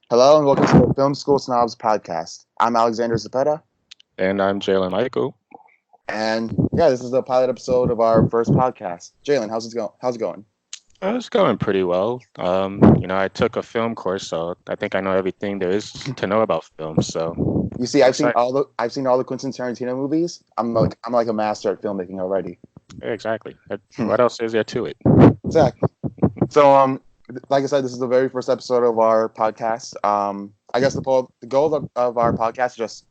Hello and welcome to the Film School Snobs podcast. I'm Alexander Zapeta, And I'm Jalen Michael. and yeah, this is the pilot episode of our first podcast. Jalen, how's it going? How's it going? It's going pretty well. I took a film course, so I think I know everything there is to know about film. So You see, excited. I've seen all the Quentin Tarantino movies. I'm like a master at filmmaking already. Yeah, exactly. Hmm. What else is there to it? Exactly. So like I said, this is the very first episode of our podcast. I guess the goal of our podcast is just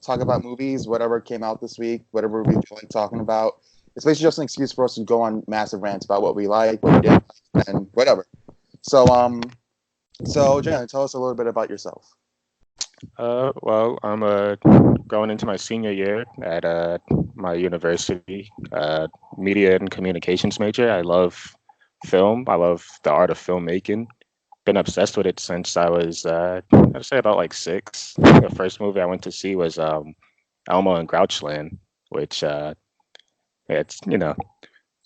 talk about movies, whatever came out this week, whatever we feel like talking about. It's basically just an excuse for us to go on massive rants about what we like, what we didn't like, and whatever. So, Jen, tell us a little bit about yourself. I'm going into my senior year at my university, media and communications major. I love film. I love the art of filmmaking. Been obsessed with it since I was, I'd say about like six. The first movie I went to see was Elmo and Grouchland, which it's I know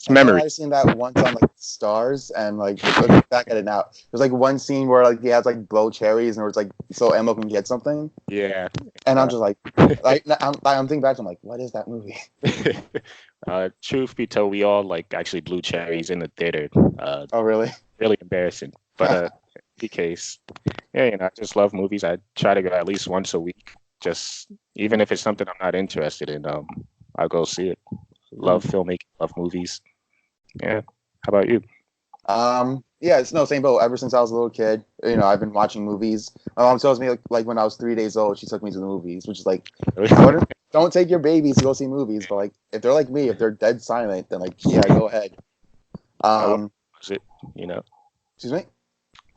memory. I've seen that once on like Stars, and like looking back at it now, there's like one scene where like he has like blow cherries, and it's like so Emma can get something, Yeah. and I'm Uh, just like I'm thinking back, I'm like, what is that movie? truth be told, we all like actually blew cherries in the theater. Uh, Oh, really? Really embarrassing. But any case, yeah, I just love movies. I try to go at least once a week. Just even if it's something I'm not interested in, I'll go see it. Love filmmaking, love movies. Yeah. How about you? Yeah, it's no same boat. Ever since I was a little kid, I've been watching movies. My mom tells me like when I was 3 days old, she took me to the movies, which is like I wouldn't don't take your babies to go see movies, but like if they're like me, if they're dead silent, then like yeah, go ahead. What Um, was it? You know? Excuse me.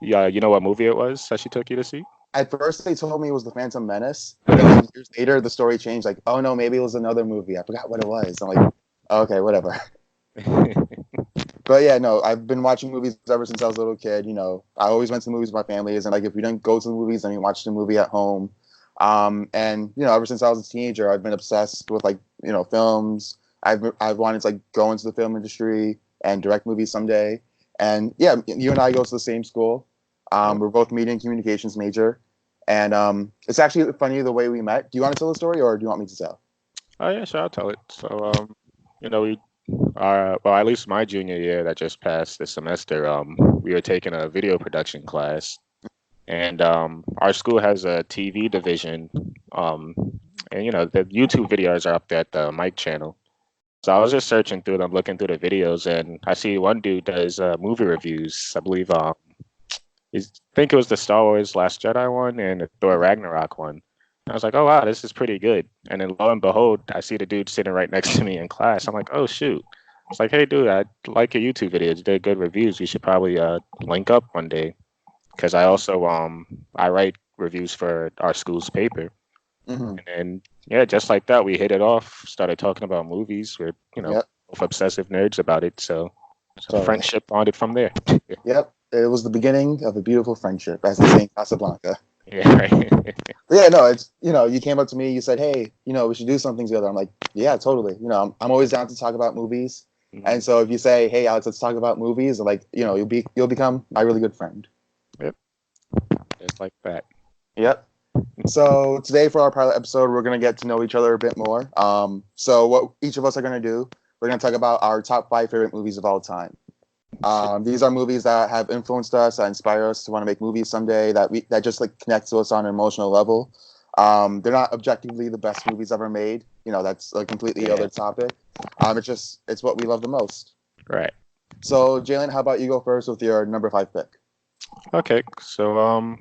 Yeah, you know what movie it was that she took you to see? At first they told me it was the Phantom Menace, but then like years later the story changed. Like, oh no, maybe it was another movie. I forgot what it was. I'm like, okay, whatever. But yeah, no, I've been watching movies ever since I was a little kid. I always went to the movies with my families, and like if we didn't go to the movies, then we watched the movie at home. And ever since I was a teenager, I've been obsessed with like films. I've wanted to like go into the film industry and direct movies someday. And yeah, you and I go to the same school. Oh, We're both media and communications major, and it's actually funny the way we met. Do you want to tell the story, or do you want me to tell? oh yeah, sure, I'll tell it. So, we well, at least my junior year that just passed this semester, we were taking a video production class, and our school has a TV division, um, and the YouTube videos are up there at the Mike channel. So I was just searching through them, looking through the videos, and I see one dude does movie reviews. I believe I think it was the Star Wars Last Jedi one and the Thor Ragnarok one. I was like, oh wow, this is pretty good. And then lo and behold, I see the dude sitting right next to me in class. I'm like, oh shoot. It's like, hey dude, I like your YouTube videos. You did good reviews. We should probably link up one day. Because I also I write reviews for our school's paper. Hmm. And then yeah, just like that, we hit it off. Started talking about movies. We're Yep, both obsessive nerds about it. So totally. friendship bonded from there. Yep, it was the beginning of a beautiful friendship, as they say in Casablanca. Yeah, right. But yeah, no, it's you came up to me, you said, "Hey, we should do something together." I'm like, "Yeah, totally." I'm always down to talk about movies. And Mhm. so if you say, "Hey, Alex, let's talk about movies," like, you'll become my really good friend. Yep, just like that. Yep. So today for our pilot episode, we're gonna get to know each other a bit more. So what each of us are gonna do, we're gonna talk about our top five favorite movies of all time. These are movies that have influenced us, that inspire us to want to make movies someday, that just like connect to us on an emotional level. They're not objectively the best movies ever made. That's a completely Yeah, other topic. It's what we love the most. right. So, Jalen, how about you go first with your number five pick? Okay, so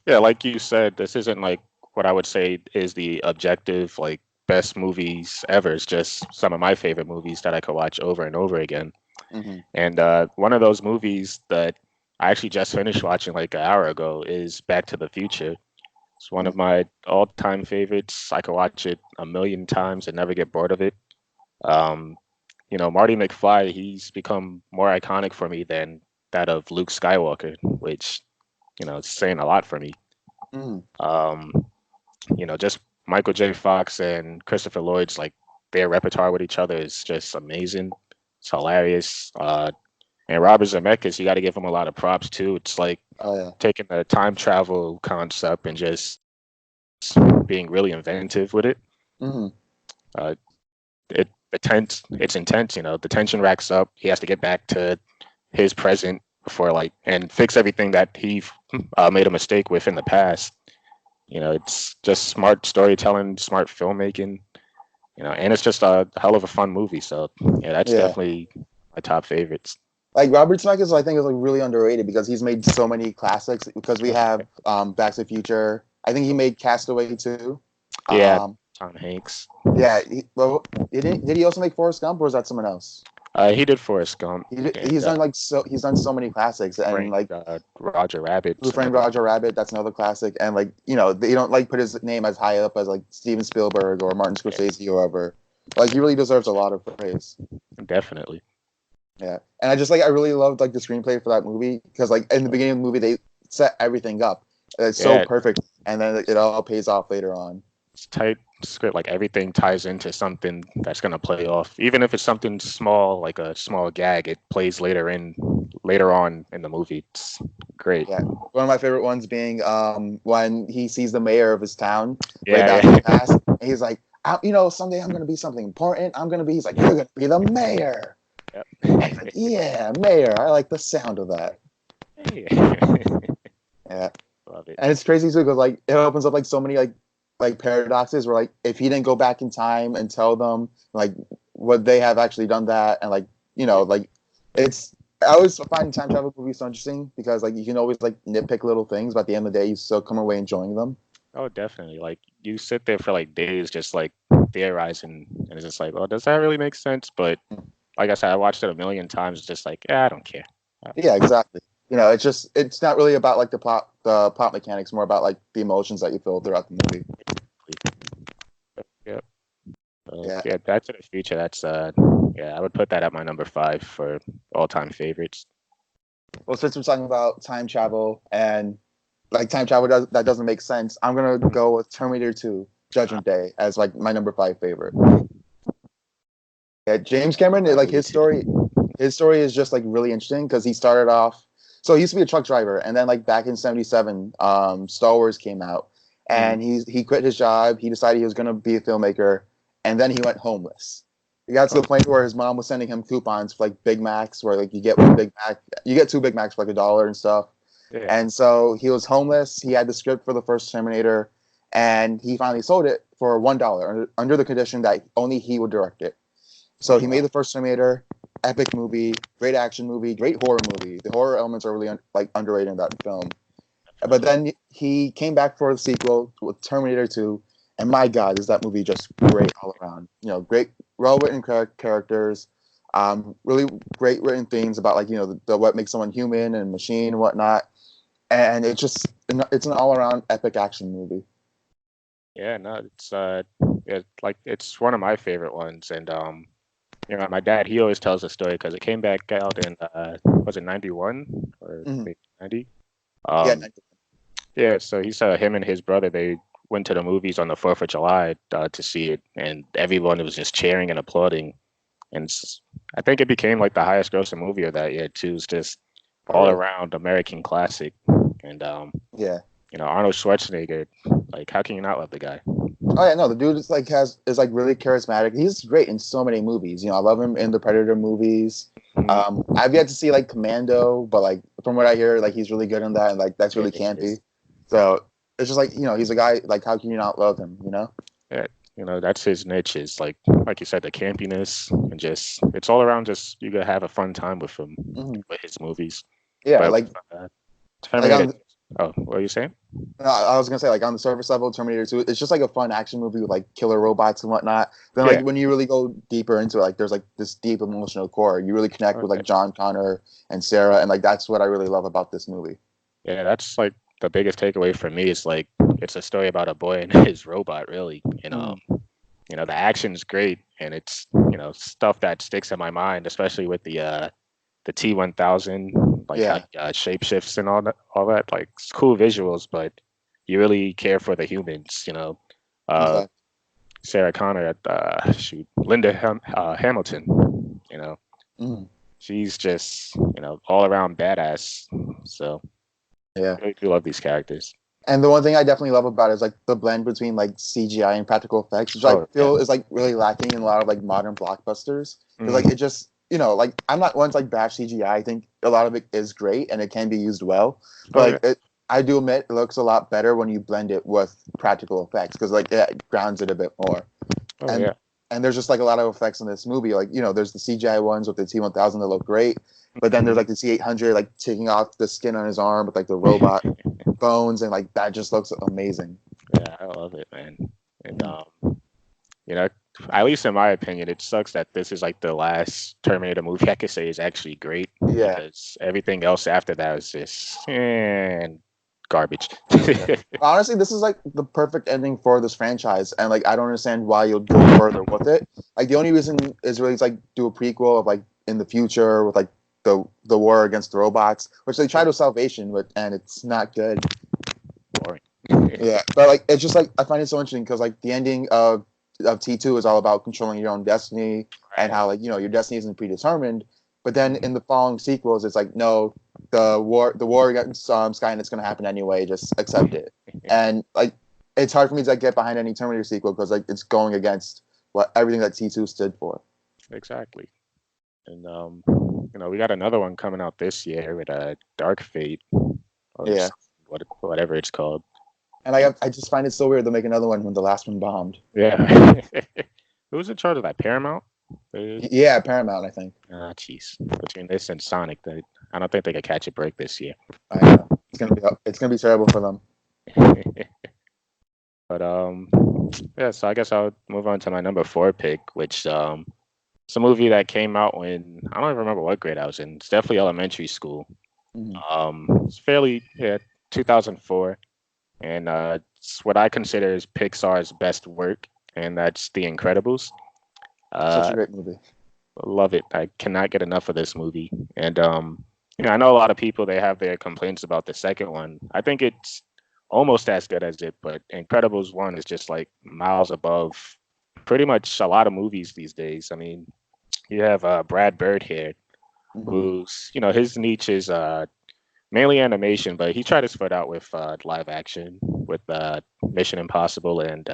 yeah, like you said, this isn't like what I would say is the objective like best movies ever. It's just some of my favorite movies that I could watch over and over again. Hmm. And one of those movies that I actually just finished watching like an hour ago is Back to the Future. It's one of my all-time favorites. I could watch it a million times and never get bored of it. Um, Marty McFly, he's become more iconic for me than that of Luke Skywalker, which, is saying a lot for me. Hmm. Um, just Michael J. Fox and Christopher Lloyd's like their repertoire with each other is just amazing. It's hilarious. And Robert Zemeckis, you got to give him a lot of props too. It's like Oh yeah. taking the time travel concept and just being really inventive with it. Hmm. Uh, it's intense. You know, the tension racks up. He has to get back to his present before like and fix everything that he made a mistake with in the past. You know, it's just smart storytelling, smart filmmaking. You know, and it's just a hell of a fun movie. So yeah, that's Yeah. definitely my top favorites. Like Robert Zemeckis, I think is like really underrated because he's made so many classics. Because we have Back to the Future. I think he made Castaway too. Yeah, Um, Tom Hanks. yeah. Well, did he also make Forrest Gump, or is that someone else? He did Forrest Gump He's and done like he's done so many classics and Frank like Roger Who Rabbit's Framed another. Roger Rabbit. That's another classic. And like they don't like put his name as high up as like Steven Spielberg or Martin Yeah, Scorsese or whoever. Like he really deserves a lot of praise. definitely. Yeah, and I really loved like the screenplay for that movie because like in the beginning of the movie they set everything up. It's so Yeah, perfect, and then it all pays off later on. it's tight script. Like everything ties into something that's gonna play off. Even if it's something small, like a small gag, it plays later on in the movie. It's great. Yeah, one of my favorite ones being when he sees the mayor of his town way Yeah, back in the yeah. past, and he's like, someday I'm gonna be something important. I'm gonna be. He's like, you're gonna be the mayor. And he's like, Yep. yeah, mayor. I like the sound of that. Yeah. Yeah, Love it. and it's crazy too because like it opens up like so many like paradoxes where like if he didn't go back in time and tell them like would they have actually done that and like Yeah. like it's I always find time travel movies so interesting because like you can always like nitpick little things but at the end of the day you still come away enjoying them. Oh, definitely. Like you sit there for like days just like theorizing and it's just like, oh, does that really make sense? But like I said, I watched it a million times. It's just like, yeah, I don't care. Yeah, exactly. It's not really about like the plot mechanics, more about like the emotions that you feel throughout the movie. Yep. So Yeah. yeah, Back to the Future. That's yeah, I would put that at my number 5 for all time favorites. Well, since we're talking about time travel and like time travel that doesn't make sense, I'm gonna go with Terminator 2, Uh, Judgment Day as like my number 5 favorite. Yeah, James Cameron, that like movie too. his story is just like really interesting because he started off. So he used to be a truck driver, and then like back in '77, Star Wars came out, Mhm. and he quit his job. He decided he was gonna be a filmmaker, and then he went homeless. He got to Oh, the point where his mom was sending him coupons for like Big Macs, where like you get one Big Mac, you get two Big Macs for like $1 and stuff. yeah. And so he was homeless. He had the script for the first Terminator, and he finally sold it for $1 under the condition that only he would direct it. So Oh he made wow. the first Terminator, epic movie, great action movie, great horror movie. The horror elements are really like underrated in that film. But Definitely. then he came back for the sequel with Terminator 2, and my God, is that movie just great all around? Great, well written characters, really great written themes about like the what makes someone human and machine and whatnot. And it's an all around epic action movie. Yeah, no, it's one of my favorite ones, and you know, my dad he always tells the story because it came back out in was it 91 or Mm-hmm. maybe 90? Yeah, Um, yeah, so he said him and his brother they went to the movies on the 4th of July to see it, and everyone was just cheering and applauding. And I think it became like the highest grossing movie of that year too. It's just oh all really? around American classic, and Yeah. you know, Arnold Schwarzenegger. Like, how can you not love the guy? Oh yeah, no, the dude is like really charismatic. He's great in so many movies. I love him in the Predator movies. Mhm. I've yet to see like Commando, but like from what I hear, like he's really good in that, and like that's Yeah, really he campy. is. So it's just like he's a guy. Like, how can you not love him? Yeah, you know, that's his niche. Is like you said, the campiness and just it's all around. Just you gotta have a fun time with him Hmm. with his movies. Yeah, But like like Terminator. Oh, what are you saying? I was gonna say like on the surface level, Terminator 2, it's just like a fun action movie with like killer robots and whatnot. Then like Yeah. when you really go deeper into it, like there's like this deep emotional core. You really connect with Okay. like John Connor and Sarah, and like that's what I really love about this movie. Yeah, that's like the biggest takeaway for me is like it's a story about a boy and his robot, really. And Mhm. you know, the action's great and it's stuff that sticks in my mind, especially with the T-1000, like how Yeah. shapeshifts and all that. Like it's cool visuals, but you really care for the humans. Uh, Exactly. Sarah Connor, shoot, Linda Hamilton. You know, Mhm. she's just all around badass. So Yeah. I do love these characters. And the one thing I definitely love about it is like the blend between like CGI and practical effects, which I Oh yeah. feel is like really lacking in a lot of like modern blockbusters. Because like Mm, it just like I'm not one to like bash CGI. I think a lot of it is great and it can be used well. oh But yeah. like I do admit it looks a lot better when you blend it with practical effects because like it grounds it a bit more. Oh And yeah. there's just like a lot of effects in this movie. Like there's the CGI ones with the T1000 that look great, but then there's like the T800 like taking off the skin on his arm with like the robot bones, and like that just looks amazing. Yeah, I love it, man. And you know, at least in my opinion, it sucks that this is like the last Terminator movie I could say is actually great Yeah. because everything else after that was just garbage. Yeah. Honestly, this is like the perfect ending for this franchise, and like I don't understand why you'll go further with it. Like the only reason is really to, like do a prequel of like in the future with like the war against the robots, which they tried with Salvation, and it's not good. Boring. Yeah, but like it's just like I find it so interesting because like the ending of T2 is all about controlling your own destiny and how like your destiny isn't predetermined. But then in the following sequels, it's like no, the war against Skynet's going to happen anyway. Just accept it. And like it's hard for me to like, get behind any Terminator sequel because like it's going against what everything that T2 stood for. Exactly. And we got another one coming out this year with Dark Fate or Yeah, whatever it's called. and I just find it so weird to make another one when the last one bombed. Yeah. Who's in charge of that? Paramount? Yeah, Paramount, I think. Ah, jeez. Between this and Sonic, I don't think they could catch a break this year. I know it's gonna be terrible for them. But yeah. So I guess I'll move on to my number 4 pick, which it's a movie that came out when I don't even remember what grade I was in. It's definitely elementary school. It's fairly 2004, and it's what I consider is Pixar's best work, and that's The Incredibles. Such Uh, a great movie. love it. I cannot get enough of this movie. And I know a lot of people they have their complaints about the second one. I think it's almost as good as it, but Incredibles 1 is just like miles above pretty much a lot of movies these days. I mean, you have Brad Bird here, who's his niche is mainly animation, but he tried his foot out with live action with Mission Impossible and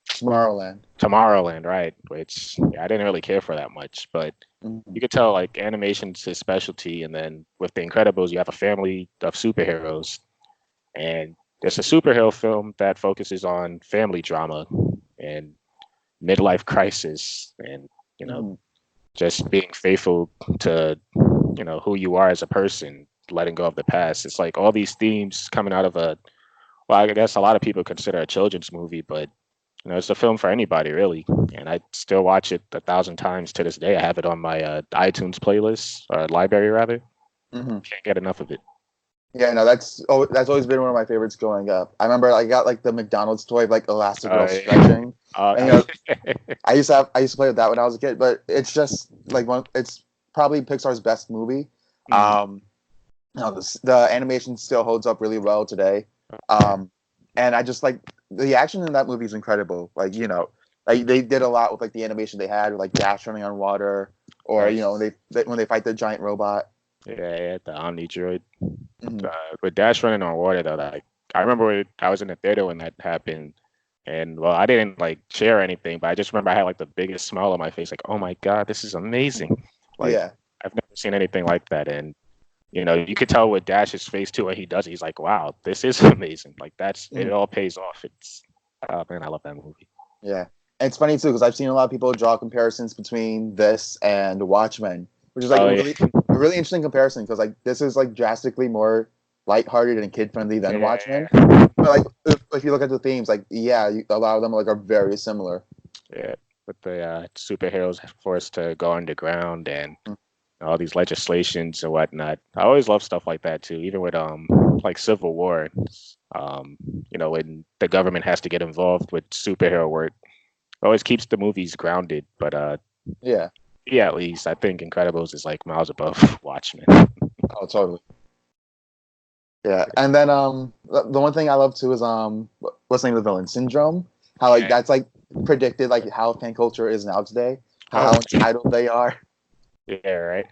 Tomorrowland. Tomorrowland, right? Which I didn't really care for that much, but you could tell like animation's his specialty. And then with The Incredibles, you have a family of superheroes, and it's a superhero film that focuses on family drama and midlife crisis, and just being faithful to who you are as a person, letting go of the past. It's like all these themes coming out of well, I guess a lot of people consider a children's movie, but it's a film for anybody really, and I still watch it 1,000 times to this day. I have it on my iTunes playlist, or library rather. Can't get enough of it. Yeah, no, that's always been one of my favorites growing up. I remember I got like the McDonald's toy of like Elastigirl stretching, and I used to play with that when I was a kid. But it's just like it's probably Pixar's best movie. The animation still holds up really well today. And I just like the action in that movie is incredible. Like like they did a lot with like the animation they had, with, like Dash running on water, or when they fight the giant robot. Yeah, the Omni Droid. With Dash running on water, though, like I remember I was in the theater when that happened, and well, I didn't like share anything, but I just remember I had like the biggest smile on my face, like, oh my god, this is amazing! Like, I've never seen anything like that, and you could tell with Dash's face too when he does it. He's like, wow, this is amazing. Like it all pays off. It's oh man, I love that movie. Yeah, and it's funny too because I've seen a lot of people draw comparisons between this and Watchmen, which is like a really interesting comparison because like this is like drastically more lighthearted and kid friendly than Watchmen. But like if you look at the themes, like a lot of them like are very similar. Yeah, with the superheroes forced to go underground and all these legislations and whatnot. I always love stuff like that too, even with like Civil War. When the government has to get involved with superhero work, it always keeps the movies grounded. But at least I think Incredibles is like miles above Watchmen. Oh, totally. Yeah, and then the one thing I love too is what's the name of the villain? Syndrome. How like that's like predicted like how fan culture is now today. How entitled they are. Yeah, right.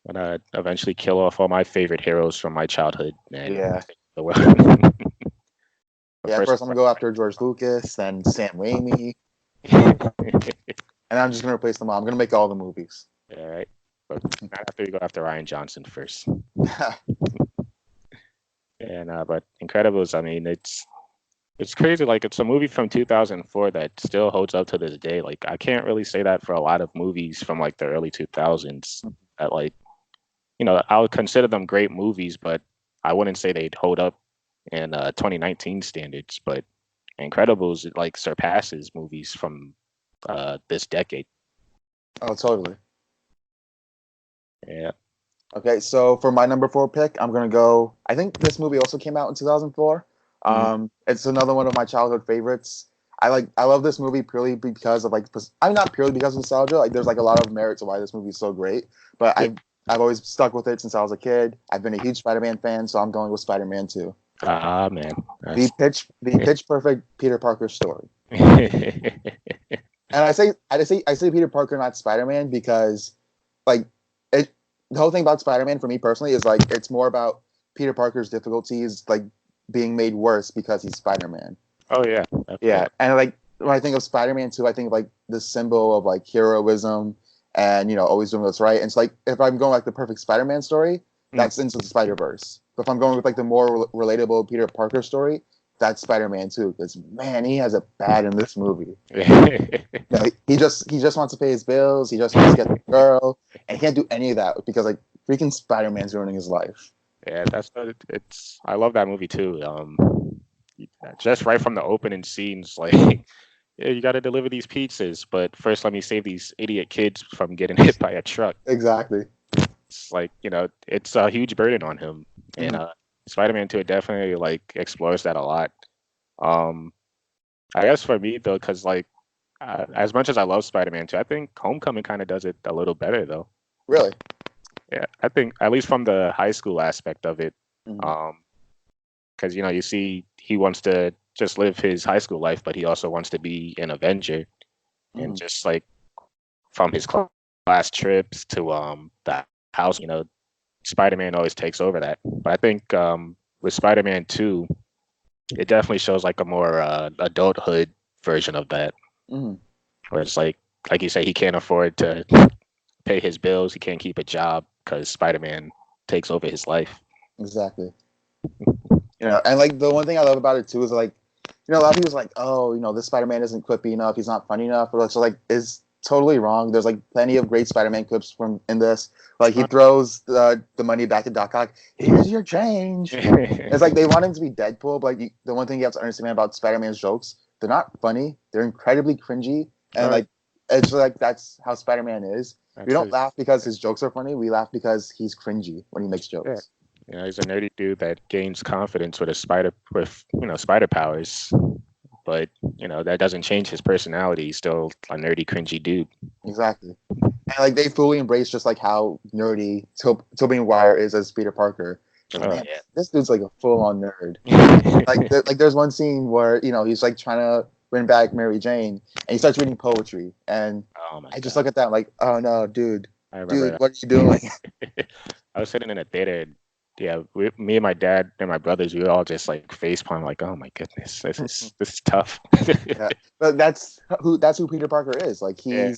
gonna eventually kill off all my favorite heroes from my childhood and Yeah. take the world. But Yeah, first, first I'm gonna go after George Lucas, then Sam Raimi, and I'm just gonna replace them all. I'm gonna make all the movies. all right. But not after you go after Ryan Johnson first. And but Incredibles, I mean, it's crazy. Like it's a movie from 2004 that still holds up to this day. Like I can't really say that for a lot of movies from like the early 2000s. That like I would consider them great movies, but I wouldn't say they'd hold up in 2019 standards. But Incredibles it like surpasses movies from this decade. Oh, totally. Yeah. Okay, so for my number four pick, I'm gonna go. I think this movie also came out in 2004. Mhm. It's another one of my childhood favorites. I love this movie purely because of I'm not purely because of nostalgia. Like, there's like a lot of merit to why this movie is so great. But Yeah. I've always stuck with it since I was a kid. I've been a huge Spider-Man fan, so I'm going with Spider-Man 2. Ah man. The pitch perfect Peter Parker story. That's And I say Peter Parker, not Spider-Man, because like it the whole thing about Spider-Man for me personally is like it's more about Peter Parker's difficulties like being made worse because he's Spider-Man. Oh yeah. Yeah, Definitely. and like when I think of Spider-Man 2, I think of like the symbol of like heroism and always doing what's right. And it's like if I'm going like the perfect Spider-Man story, Mm. that's Into the Spider-Verse. But if I'm going with like the more relatable Peter Parker story, that's Spider-Man 2. Because man, he has it bad in this movie. No, he just wants to pay his bills. He just wants to get the girl, and he can't do any of that because like freaking Spider-Man's ruining his life. Yeah, it's I love that movie too. Just right from the opening scenes, like yeah, you got to deliver these pizzas, but first let me save these idiot kids from getting hit by a truck. Exactly. It's like it's a huge burden on him, and Mhm. Spider-Man 2 definitely like explores that a lot. Um, I guess for me though, because like as much as I love Spider-Man 2, I think Homecoming kind of does it a little better though. Really. Yeah, I think at least from the high school aspect of it. Mhm. Um, because you see he wants to just live his high school life, but he also wants to be an Avenger, and Mhm. just like from his class trips to the house, Spider-Man always takes over that. But I think with Spider-Man 2, it definitely shows like a more adulthood version of that, Mhm. where it's like you say, he can't afford to pay his bills, he can't keep a job because Spider-Man takes over his life. Exactly. And like the one thing I love about it too is like, a lot of people's like, oh, this Spider-Man isn't quippy enough. He's not funny enough. But so like, is totally wrong. There's like plenty of great Spider-Man clips from in this. Like he throws the money back to Doc Ock. Here's your change. It's like they want him to be Deadpool, but like the one thing you have to understand about Spider-Man's jokes, they're not funny. They're incredibly cringy, and Right. like it's like that's how Spider-Man is. We That's don't his. laugh because his jokes are funny. We laugh because he's cringy when he makes Yeah. jokes. He's a nerdy dude that gains confidence with spider powers, but that doesn't change his personality. He's still a nerdy, cringy dude. Exactly. And like they fully embrace just like how nerdy Tobey Maguire is as Peter Parker. Like, Oh man, this dude's like a full on nerd. Like there's one scene where he's like trying to win back Mary Jane, and he starts reading poetry, and Oh my I just god, look at that like, oh no, I dude, remember what are you doing? that. I was sitting in a theater. Yeah, me and my dad and my brothers, we were all just like face palm, like, oh my goodness, this is tough. Yeah, but that's who Peter Parker is. Like Yeah.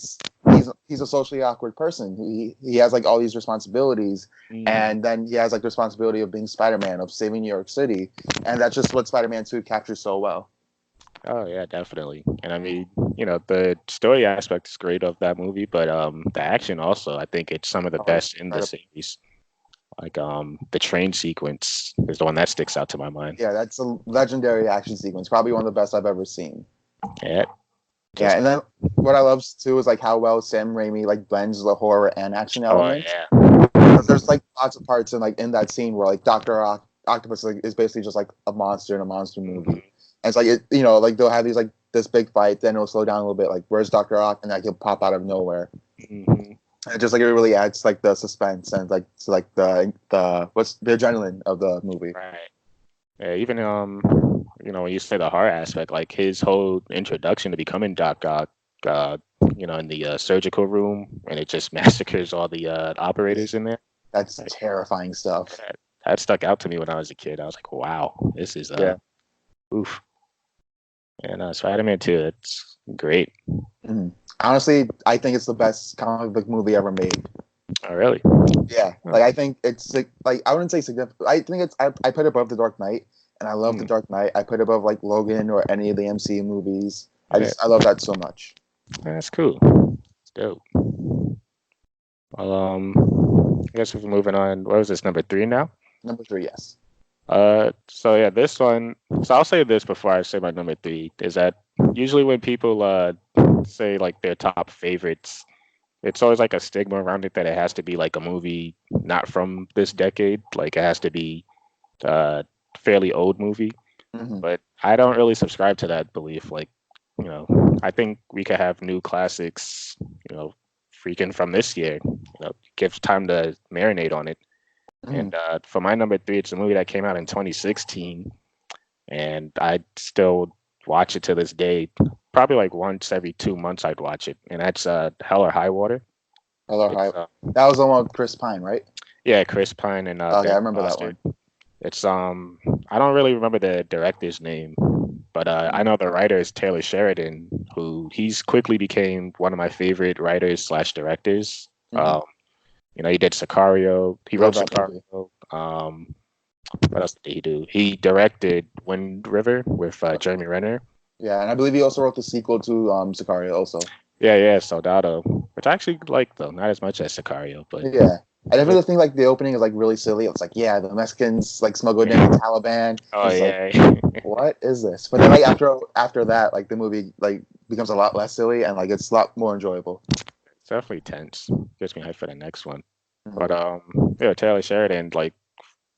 he's a socially awkward person. He has like all these responsibilities, Mhm. and then he has like the responsibility of being Spider-Man, of saving New York City, and that's just what Spider-Man 2 captures so well. Oh yeah, definitely. And I mean, the story aspect is great of that movie, but the action also, I think it's some of the Oh, it's best in the incredible. series. Like the train sequence is the one that sticks out to my mind. Yeah, that's a legendary action sequence. Probably one of the best I've ever seen. Yeah, Yeah, just and then what I love too is like how well Sam Raimi like blends the horror and action oh elements. yeah. Because there's like lots of parts in that scene where like Octopus like, is basically just like a monster in a monster movie. Mhm. And it's like like they'll have these like this big fight, then it'll slow down a little bit. Like where's Doctor Ock, and like he'll pop out of nowhere. Mhm. And it just like it really adds like the suspense and like to like the what's the adrenaline of the movie. Right. Yeah, even when you say the horror aspect, like his whole introduction to becoming Doc Ock, in the surgical room, and it just massacres all the operators in there. That's Like, terrifying stuff. that stuck out to me when I was a kid. I was like, wow, this is Yeah. oof. And Spider-Man 2, it's great. Mhm. Honestly, I think it's the best comic book movie ever made. Oh, really? Yeah, Huh. like I think it's like I wouldn't say significant. I think I put it above The Dark Knight, and I love The Mm, Dark Knight. I put it above like Logan or any of the MCU movies. yeah, I love that so much. that's cool. It's dope. Well, I guess we're moving on. What was this, number three now? Number three, yes. So yeah, this one. So I'll say this before I say my number three is that usually when people say like their top favorites, it's always like a stigma around it that it has to be like a movie not from this decade. Like it has to be uh fairly old movie. Hmm. But I don't really subscribe to that belief. Like, I think we could have new classics, freaking from this year. Give time to marinate on it. Hmm. And for my number three, it's a movie that came out in 2016, and I still watch it to this day. Probably like once every 2 months, I'd watch it, and that's Hell or High Water. Hello, hi. It's That was the one with Chris Pine, right? yeah, Chris Pine and Okay, I Ben remember that Foster. one. It's I don't really remember the director's name, but I know the writer is Taylor Sheridan, who he's quickly became one of my favorite writers slash directors. Hmm. He did Sicario. He Love wrote that movie. Sicario. What else did he do? He directed Wind River with Jeremy Renner. Yeah, and I believe he also wrote the sequel to Sicario. Also, Yeah, yeah, Soldado, which I actually like though, not as much as Sicario, but yeah. I yeah. definitely think like the opening is like really silly. It's like, yeah, the Mexicans like smuggled in the Taliban. Oh It's like, yeah, what is this? But then like after that, like the movie like becomes a lot less silly and like it's a lot more enjoyable. it's definitely tense. Gets me hyped for the next one. Mhm. But yeah, Taylor Sheridan, like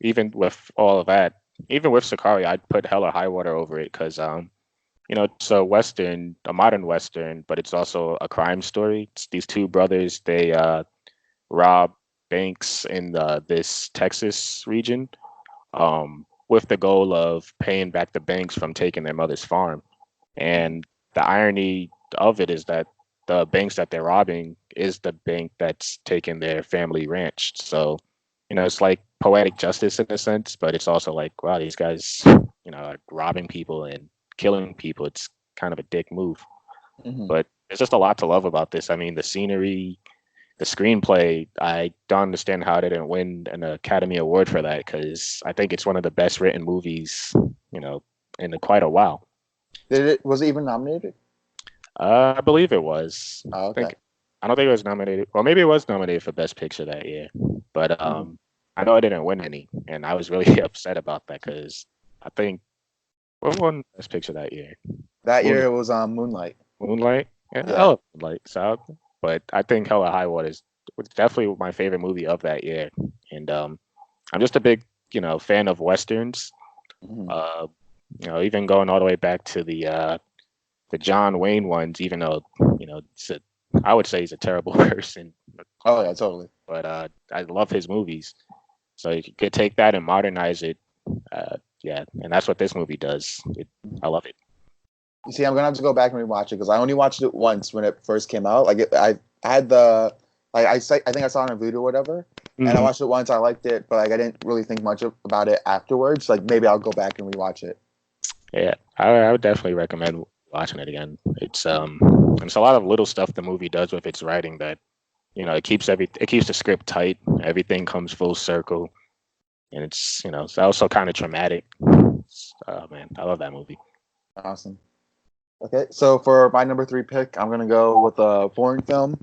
even with all of that, even with Sicario, I'd put Hella High Water over it because it's a western, a modern western, but it's also a crime story. It's these two brothers. They rob banks in this Texas region, with the goal of paying back the banks from taking their mother's farm. And the irony of it is that the banks that they're robbing is the bank that's taken their family ranch. So, it's like poetic justice in a sense, but it's also like, wow, these guys, are robbing people and killing people. It's kind of a dick move. Mhm. But there's just a lot to love about this. I mean, the scenery, the screenplay, I don't understand how it didn't win an Academy Award for that because I think it's one of the best written movies, in quite a while. Was it even nominated? I believe it was. Oh, okay. I don't think it was nominated. Well, maybe it was nominated for Best Picture that year, but Mhm. I know it didn't win any, and I was really upset about that because I think what won Best Picture that year? That year Moon, it was Moonlight. Moonlight. Yeah, I Yeah. love Moonlight. So, but I think Hella High Water was definitely my favorite movie of that year, and I'm just a big fan of westerns. Mhm. Uh, even going all the way back to the John Wayne ones, even though I would say he's a terrible person, Oh yeah, totally. but I love his movies. So you could take that and modernize it. Yeah, and that's what this movie does. I love it. You see, I'm gonna have to go back and rewatch it because I only watched it once when it first came out. I had the like I think I saw it on Vudu or whatever, and I Hmm. watched it once. I liked it, but like I didn't really think much about it afterwards. Like maybe I'll go back and rewatch it. Yeah, I would definitely recommend watching it again. It's a lot of little stuff the movie does with its writing that it keeps the script tight. Everything comes full circle, and it's also kind of traumatic. Man, I love that movie. Awesome. Okay, so for my number three pick, I'm gonna go with a foreign film,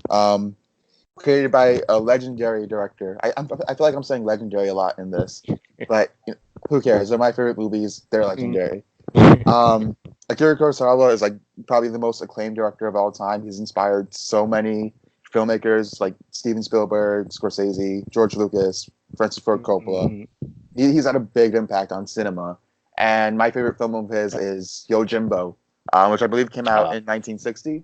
created by a legendary director. I feel like I'm saying legendary a lot in this, but who cares? They're my favorite movies. They're legendary. Akira Kurosawa is like probably the most acclaimed director of all time. He's inspired so many filmmakers like Steven Spielberg, Scorsese, George Lucas, Francis Ford Coppola. Mhm. He's had a big impact on cinema. And my favorite film of his is Yojimbo, which I believe came out Uh, in 1960.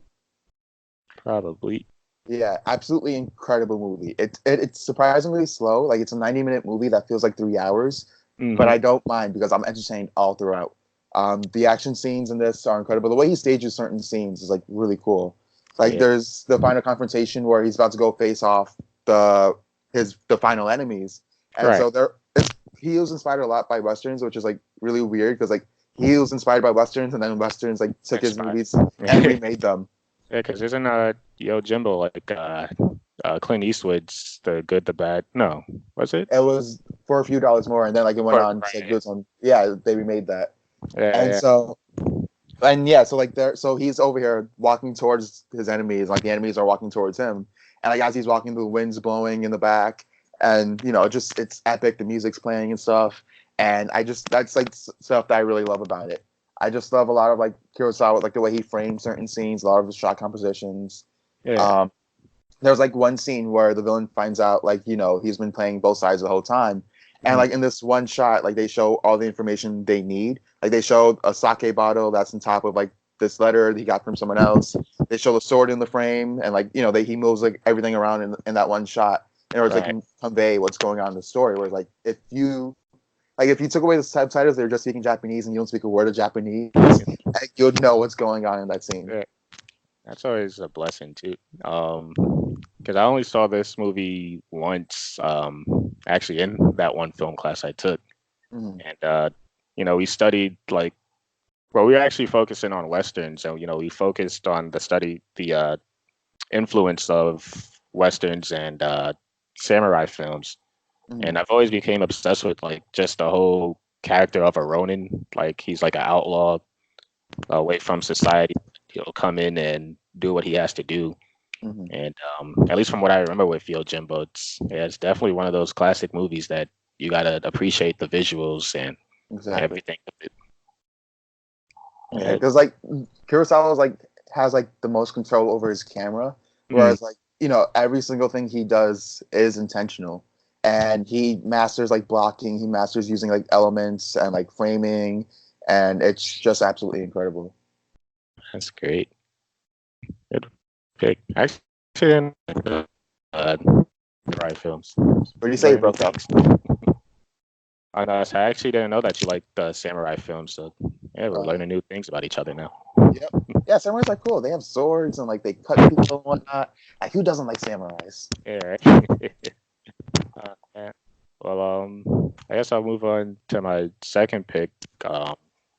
Probably. Yeah, absolutely incredible movie. It's surprisingly slow. Like it's a 90-minute movie that feels like 3 hours, but Hmm. I don't mind because I'm entertained all throughout. The action scenes in this are incredible. The way he stages certain scenes is like really cool. Like Yeah. there's the final confrontation where he's about to go face off the the final enemies. And Right. so he was inspired a lot by westerns, which is like really weird because like he was inspired by westerns, and then westerns like took his Inspired. movies and remade them. Yeah, because isn't Yo Jimbo like Clint Eastwood's The Good, the Bad? No, was it? It was for a few dollars more, and then like it went Or, on to right. do some. Yeah, they remade that, Yeah, and yeah. so and yeah, so like there, so he's over here walking towards his enemies, like the enemies are walking towards him, and like as he's walking, the wind's blowing in the back, and just it's epic. The music's playing and stuff, and that's like stuff that I really love about it. I just love a lot of like Kurosawa, like the way he frames certain scenes, a lot of the shot compositions. Yeah. Um, there's like one scene where the villain finds out like he's been playing both sides the whole time, and Mhm. like in this one shot like they show all the information they need. Like they show a sake bottle that's on top of like this letter that he got from someone else. They show the sword in the frame, and like he moves like everything around in that one shot in order to Right. like convey what's going on in the story. Whereas like if you took away the subtitles, they were just speaking Japanese and you don't speak a word of Japanese, you'd know what's going on in that scene. Yeah. That's always a blessing too. Because I only saw this movie once, actually in that one film class I took, Mm-hmm. and we studied like, well, we were actually focusing on westerns, so we focused on the influence of westerns and samurai films, Mm-hmm. and I've always became obsessed with like just the whole character of a Ronin. Like he's like an outlaw away from society. He'll come in and do what he has to do. Mm-hmm. And at least from what I remember with Jimbo, it's definitely one of those classic movies that you gotta appreciate the visuals and Exactly. everything. Yeah, Uh, because like Kurosawa like has like the most control over his camera, mm, whereas like every single thing he does is intentional, and he masters like blocking, he masters using like elements and like framing, and it's just absolutely incredible. that's great. Good pick. Actually, didn't right films. What do you say, you Learning new broke up? things. I actually didn't know that you like the samurai films. So yeah, we're Oh yeah, learning new things about each other now. yep, yeah. Samurais are cool. They have swords and like they cut people and whatnot. Like who doesn't like samurais? Yeah, right. Yeah. Well, I guess I'll move on to my second pick. Um,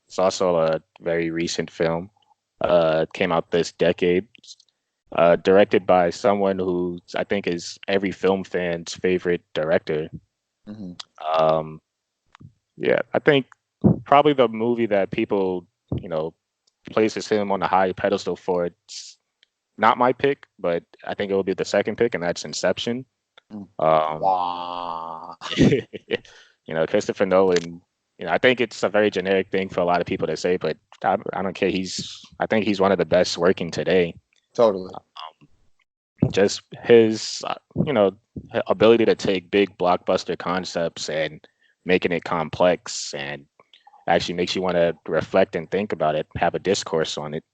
it's also a very recent film. Came out this decade. Directed by someone who I think is every film fan's favorite director. Mm-hmm. Um, yeah, I think probably the movie that people, you know, places him on a high pedestal for. It's not my pick, but I think it will be the second pick, and that's Inception. Um, Wow. Christopher Nolan. I think it's a very generic thing for a lot of people to say, but I don't care. I think he's one of the best working today. Totally. Just his, ability to take big blockbuster concepts and making it complex and actually makes you want to reflect and think about it, have a discourse on it.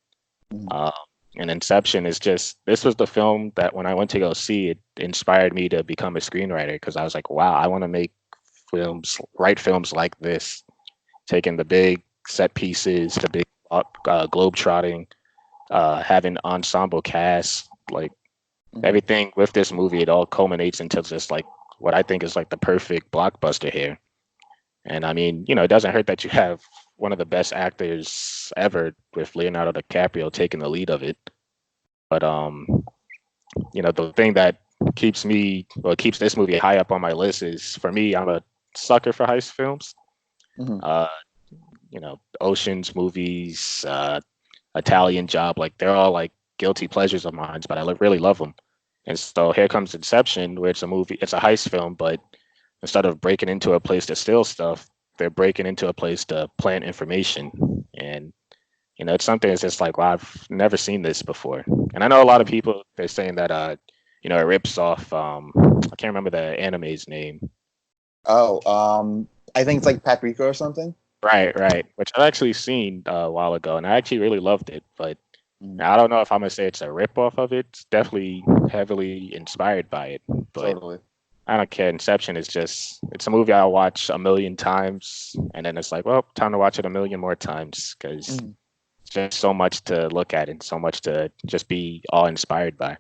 Mm-hmm. Uh, and Inception is this was the film that when I went to go see it, inspired me to become a screenwriter because I was like, wow, I want to write films like this, taking the big set pieces, the big globe trotting, having ensemble cast, like Mm-hmm. everything with this movie, it all culminates into just like what I think is like the perfect blockbuster here. And I mean, it doesn't hurt that you have one of the best actors ever with Leonardo DiCaprio taking the lead of it. But the thing that keeps this movie high up on my list is for me, I'm a sucker for heist films. Mm-hmm. Uh, Ocean's movies, Italian Job, like they're all like guilty pleasures of mine, but I really love them. And so here comes Inception, where it's a heist film, but instead of breaking into a place to steal stuff, they're breaking into a place to plant information. And it's something that's just like, wow, I've never seen this before. And I know a lot of people they're saying that it rips off I can't remember the anime's name. Oh, I think it's like Paprika or something. Right, right. Which I've actually seen a while ago, and I actually really loved it. But Mm, I don't know if I'm gonna say it's a rip off of it. It's definitely heavily inspired by it. But totally. I don't care. Inception is it's a movie I'll watch a million times, and then it's like, well, time to watch it a million more times because Mm, it's just so much to look at and so much to just be all inspired by.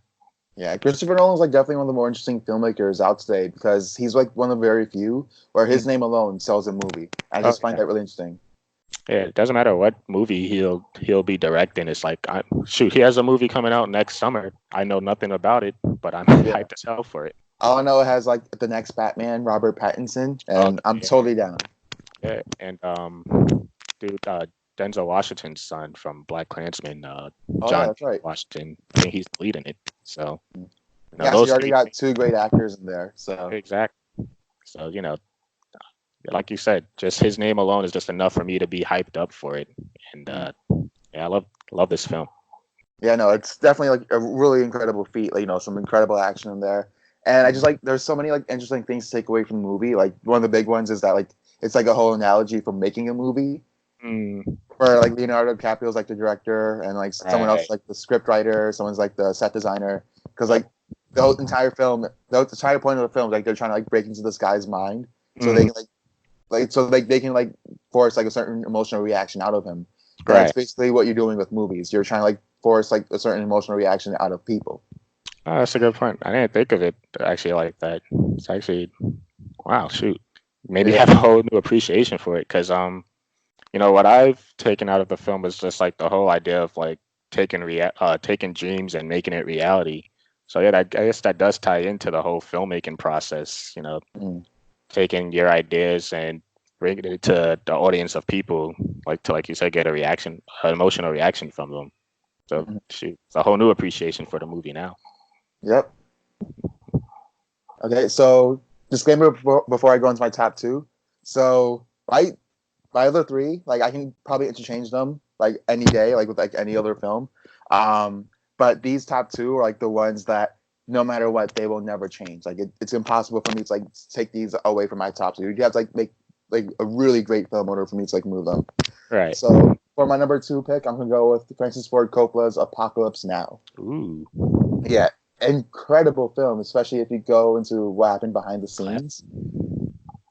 Yeah, Christopher Nolan's like definitely one of the more interesting filmmakers out today because he's like one of the very few where his Mm. name alone sells a movie. I Oh just find yeah, that really interesting. yeah. It doesn't matter what movie he'll be directing. It's like, shoot, he has a movie coming out next summer. I know nothing about it, but I'm Yeah. hyped as hell for it. All I know it has like the next Batman, Robert Pattinson, Oh and I'm yeah, totally down. yeah. And dude, Denzel Washington's son from Black Klansman, Oh yeah, John that's right. Washington. I think he's leading it. So Yeah, so you those already three got things, two great actors in there. So exact. So like you said, just his name alone is just enough for me to be hyped up for it. And yeah, I love this film. yeah, no, it's definitely like a really incredible feat. Like, some incredible action in there, and I just like there's so many like interesting things to take away from the movie. Like one of the big ones is that like it's like a whole analogy for making a movie. Mm, Where like Leonardo DiCaprio is like the director, and like someone else right. is like the script writer, someone's like the set designer. Because Yep. like the whole entire film, the entire point of the film, like they're trying to like break into this guy's mind, so they Mm, can like they can like force like a certain emotional reaction out of him, and that's right. basically what you're doing with movies. You're trying to like force like a certain emotional reaction out of people. Oh, that's a good point. I didn't think of it actually like that. It's actually wow. Shoot, maybe Yeah, have a whole new appreciation for it because what I've taken out of the film is just like the whole idea of like taking dreams and making it reality. So yeah, I guess that does tie into the whole filmmaking process. mm, Taking your ideas and bringing it to the audience of people, like you said, get a reaction, an emotional reaction from them. So mm, shoot, it's a whole new appreciation for the movie now. yep. Okay, so disclaimer before I go into my top two. So my other three, like I can probably interchange them like any day, like with like any other film. But these top two are like the ones that no matter what, they will never change. Like it's impossible for me to like take these away from my top two. You have to like make like a really great film order for me to like move them. Right. So for my number two pick, I'm gonna go with Francis Ford Coppola's Apocalypse Now. Ooh. Yeah, incredible film, especially if you go into what happened behind the Clap. scenes.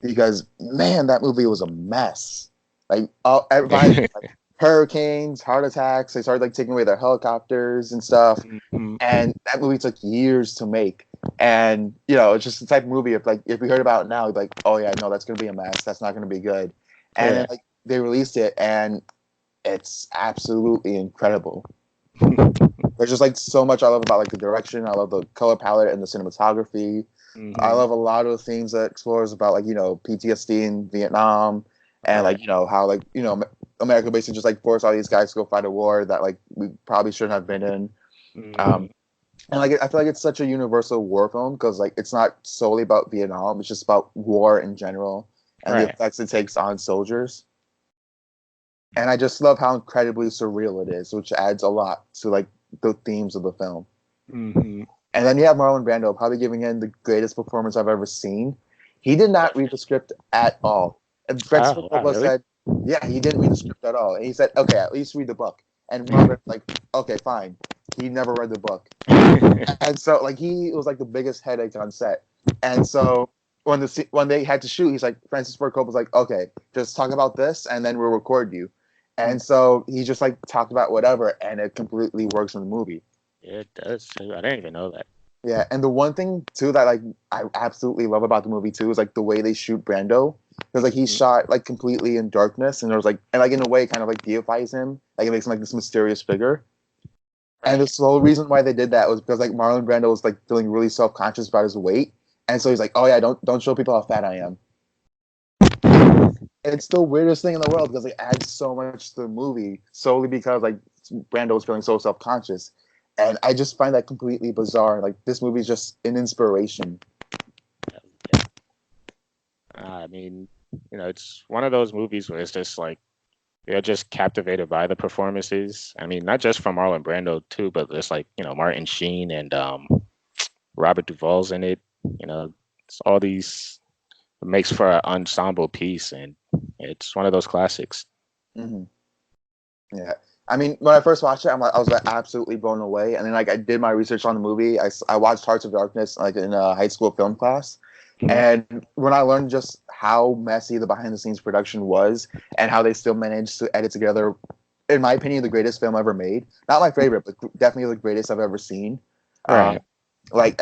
Because man, that movie was a mess. Like everybody, like, hurricanes, heart attacks. They started like taking away their helicopters and stuff. Mhm. And that movie took years to make. And it's just the type of movie if we heard about it now, we'd be like, oh yeah, no, that's gonna be a mess. That's not gonna be good. And then Yeah. like they released it, and it's absolutely incredible. There's just like so much I love about like the direction. I love the color palette and the cinematography. I Hmm. love a lot of the themes that explores about like PTSD in Vietnam, and Right. like how like America basically just like forced all these guys to go fight a war that like we probably shouldn't have been in. Hmm. Um, and like I feel like it's such a universal war film because like it's not solely about Vietnam; it's just about war in general and the Right. effects it takes on soldiers. And I just love how incredibly surreal it is, which adds a lot to like the themes of the film. Hmm. And then you have Marlon Brando probably giving in the greatest performance I've ever seen. He did not read the script at all. And Francis Ford Oh, wow, Coppola really? said, yeah, he didn't read the script at all. And he said, okay, at least read the book. And Marlon Brando's like, okay, fine. He never read the book. And so like he was like the biggest headache on set. And so when they had to shoot, he's like Francis Ford Coppola's like, okay, just talk about this and then we'll record you. And so he just like talked about whatever and it completely works in the movie. Yeah, it does. I didn't even know that. Yeah, and the one thing too that like I absolutely love about the movie too is like the way they shoot Brando because like he's Mhm. shot like completely in darkness and there's like and like in a way kind of like deifies him like it makes him like this mysterious figure. And the Right. sole reason why they did that was because like Marlon Brando was like feeling really self conscious about his weight, and so he's like, oh yeah, don't show people how fat I am. And it's the weirdest thing in the world because it adds so much to the movie solely because like Brando was feeling so self conscious. And I just find that completely bizarre. Like this movie is just an inspiration. Yeah. I mean, it's one of those movies where it's just like you're just captivated by the performances. I mean, not just from Marlon Brando too, but it's like Martin Sheen and Robert Duvall's in it. It's all these it makes for an ensemble piece, and it's one of those classics. Hmm. Yeah. I mean, when I first watched it, I was like absolutely blown away. And then like I did my research on the movie. I watched Hearts of Darkness like in a high school film class. Mhm. And when I learned just how messy the behind the scenes production was and how they still managed to edit together, in my opinion, the greatest film ever made. Not my favorite, but definitely the greatest I've ever seen. Um, Right. like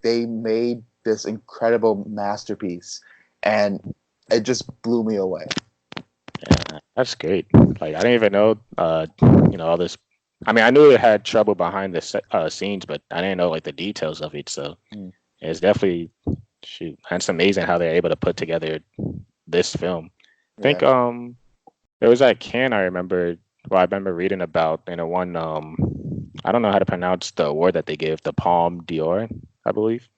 they made this incredible masterpiece, and it just blew me away. Yeah, that's great. Like I didn't even know, all this. I mean, I knew it had trouble behind the scenes, but I didn't know like the details of it. So Mm. it's definitely, shoot, that's amazing how they're able to put together this film. I think Yeah. there was that can I remember. Well, I remember reading about in a one. I don't know how to pronounce the award that they give, the Palme d'Or, I believe,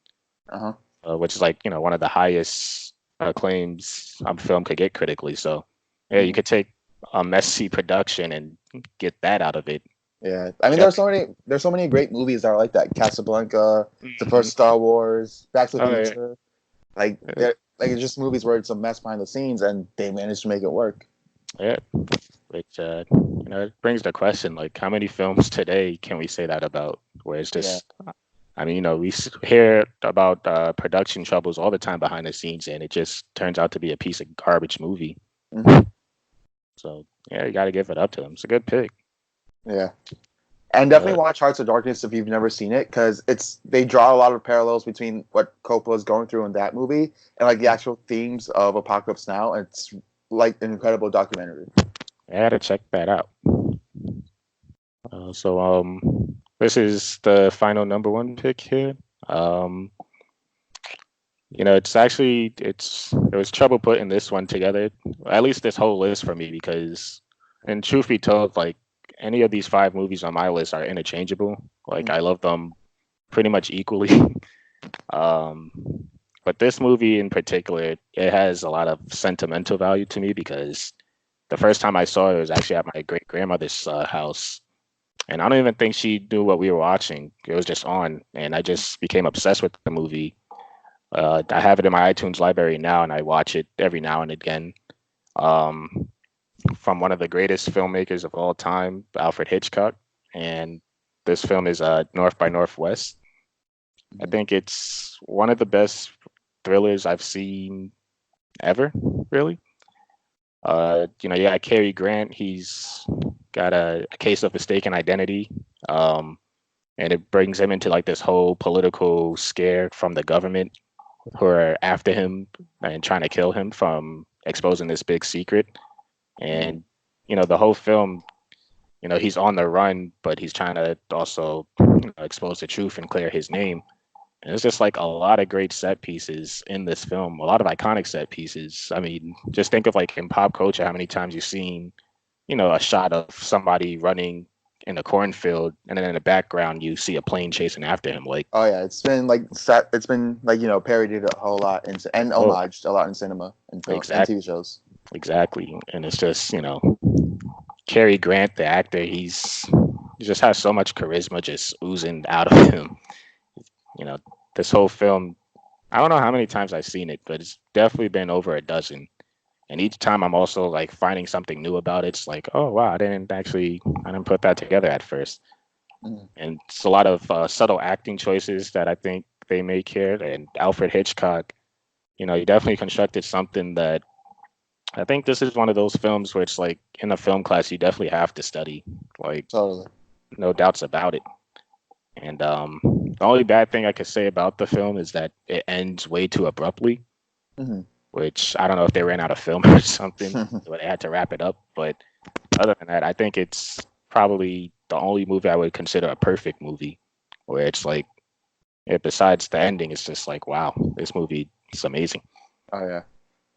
Uh-huh. which is like one of the highest claims a film could get critically. So yeah, you Mhm. could take a messy production and get that out of it. Yeah. I mean, Definitely. there's so many great movies that are like that. Casablanca, the Mhm. first Star Wars, Back to the Oh yeah. Future. Like they're like it's just movies where it's a mess behind the scenes and they managed to make it work. Yeah. Which it brings the question like how many films today can we say that about? Where it's Yeah. just, I mean, we hear about production troubles all the time behind the scenes, and it just turns out to be a piece of garbage movie. Hmm. So yeah, you got to give it up to them. It's a good pick. Yeah. And Uh, definitely watch Hearts of Darkness if you've never seen it, because they draw a lot of parallels between what Coppola's going through in that movie and like the actual themes of Apocalypse Now. And it's like an incredible documentary. I got to check that out. This is the final number one pick here. Um, there was trouble putting this one together, at least this whole list for me, because, and truth be told, like any of these five movies on my list are interchangeable. Like Mm. I love them pretty much equally. um, but this movie in particular, it has a lot of sentimental value to me because the first time I saw it was actually at my great grandmother's house, and I don't even think she knew what we were watching. It was just on, and I just became obsessed with the movie. I have it in my iTunes library now, and I watch it every now and again. Um, from one of the greatest filmmakers of all time, Alfred Hitchcock, and this film is North by Northwest. I Mhm. think it's one of the best thrillers I've seen ever, really. You got Cary Grant. He's got a case of mistaken identity, and it brings him into like this whole political scare from the government who are after him and trying to kill him from exposing this big secret. Mhm. And the whole film, he's on the run, but he's trying to also expose the truth and clear his name. And it's just like a lot of great set pieces in this film, a lot of iconic set pieces. I mean, just think of like in pop culture, how many times you've seen, a shot of somebody running in a cornfield, and then in the background you see a plane chasing after him. Like, Oh yeah, it's been like set. It's been like parodied a whole lot and oh, homaged a lot in cinema and film and exactly, TV shows. exactly. And it's just, Cary Grant, the actor, he just has so much charisma just oozing out of him. You know, this whole film, I don't know how many times I've seen it, but it's definitely been over a dozen. And each time I'm also like finding something new about it. It's like, oh wow, I didn't put that together at first. Mhm. And it's a lot of subtle acting choices that I think they make here. And Alfred Hitchcock, he definitely constructed something that I think this is one of those films where it's like in a film class you definitely have to study, like Totally. no doubts about it. And the only bad thing I could say about the film is that it ends way too abruptly, Hmm. which I don't know if they ran out of film or something, but they had to wrap it up. But other than that, I think it's probably the only movie I would consider a perfect movie, where it's like, besides the ending, it's just like, wow, this movie is amazing. Oh yeah,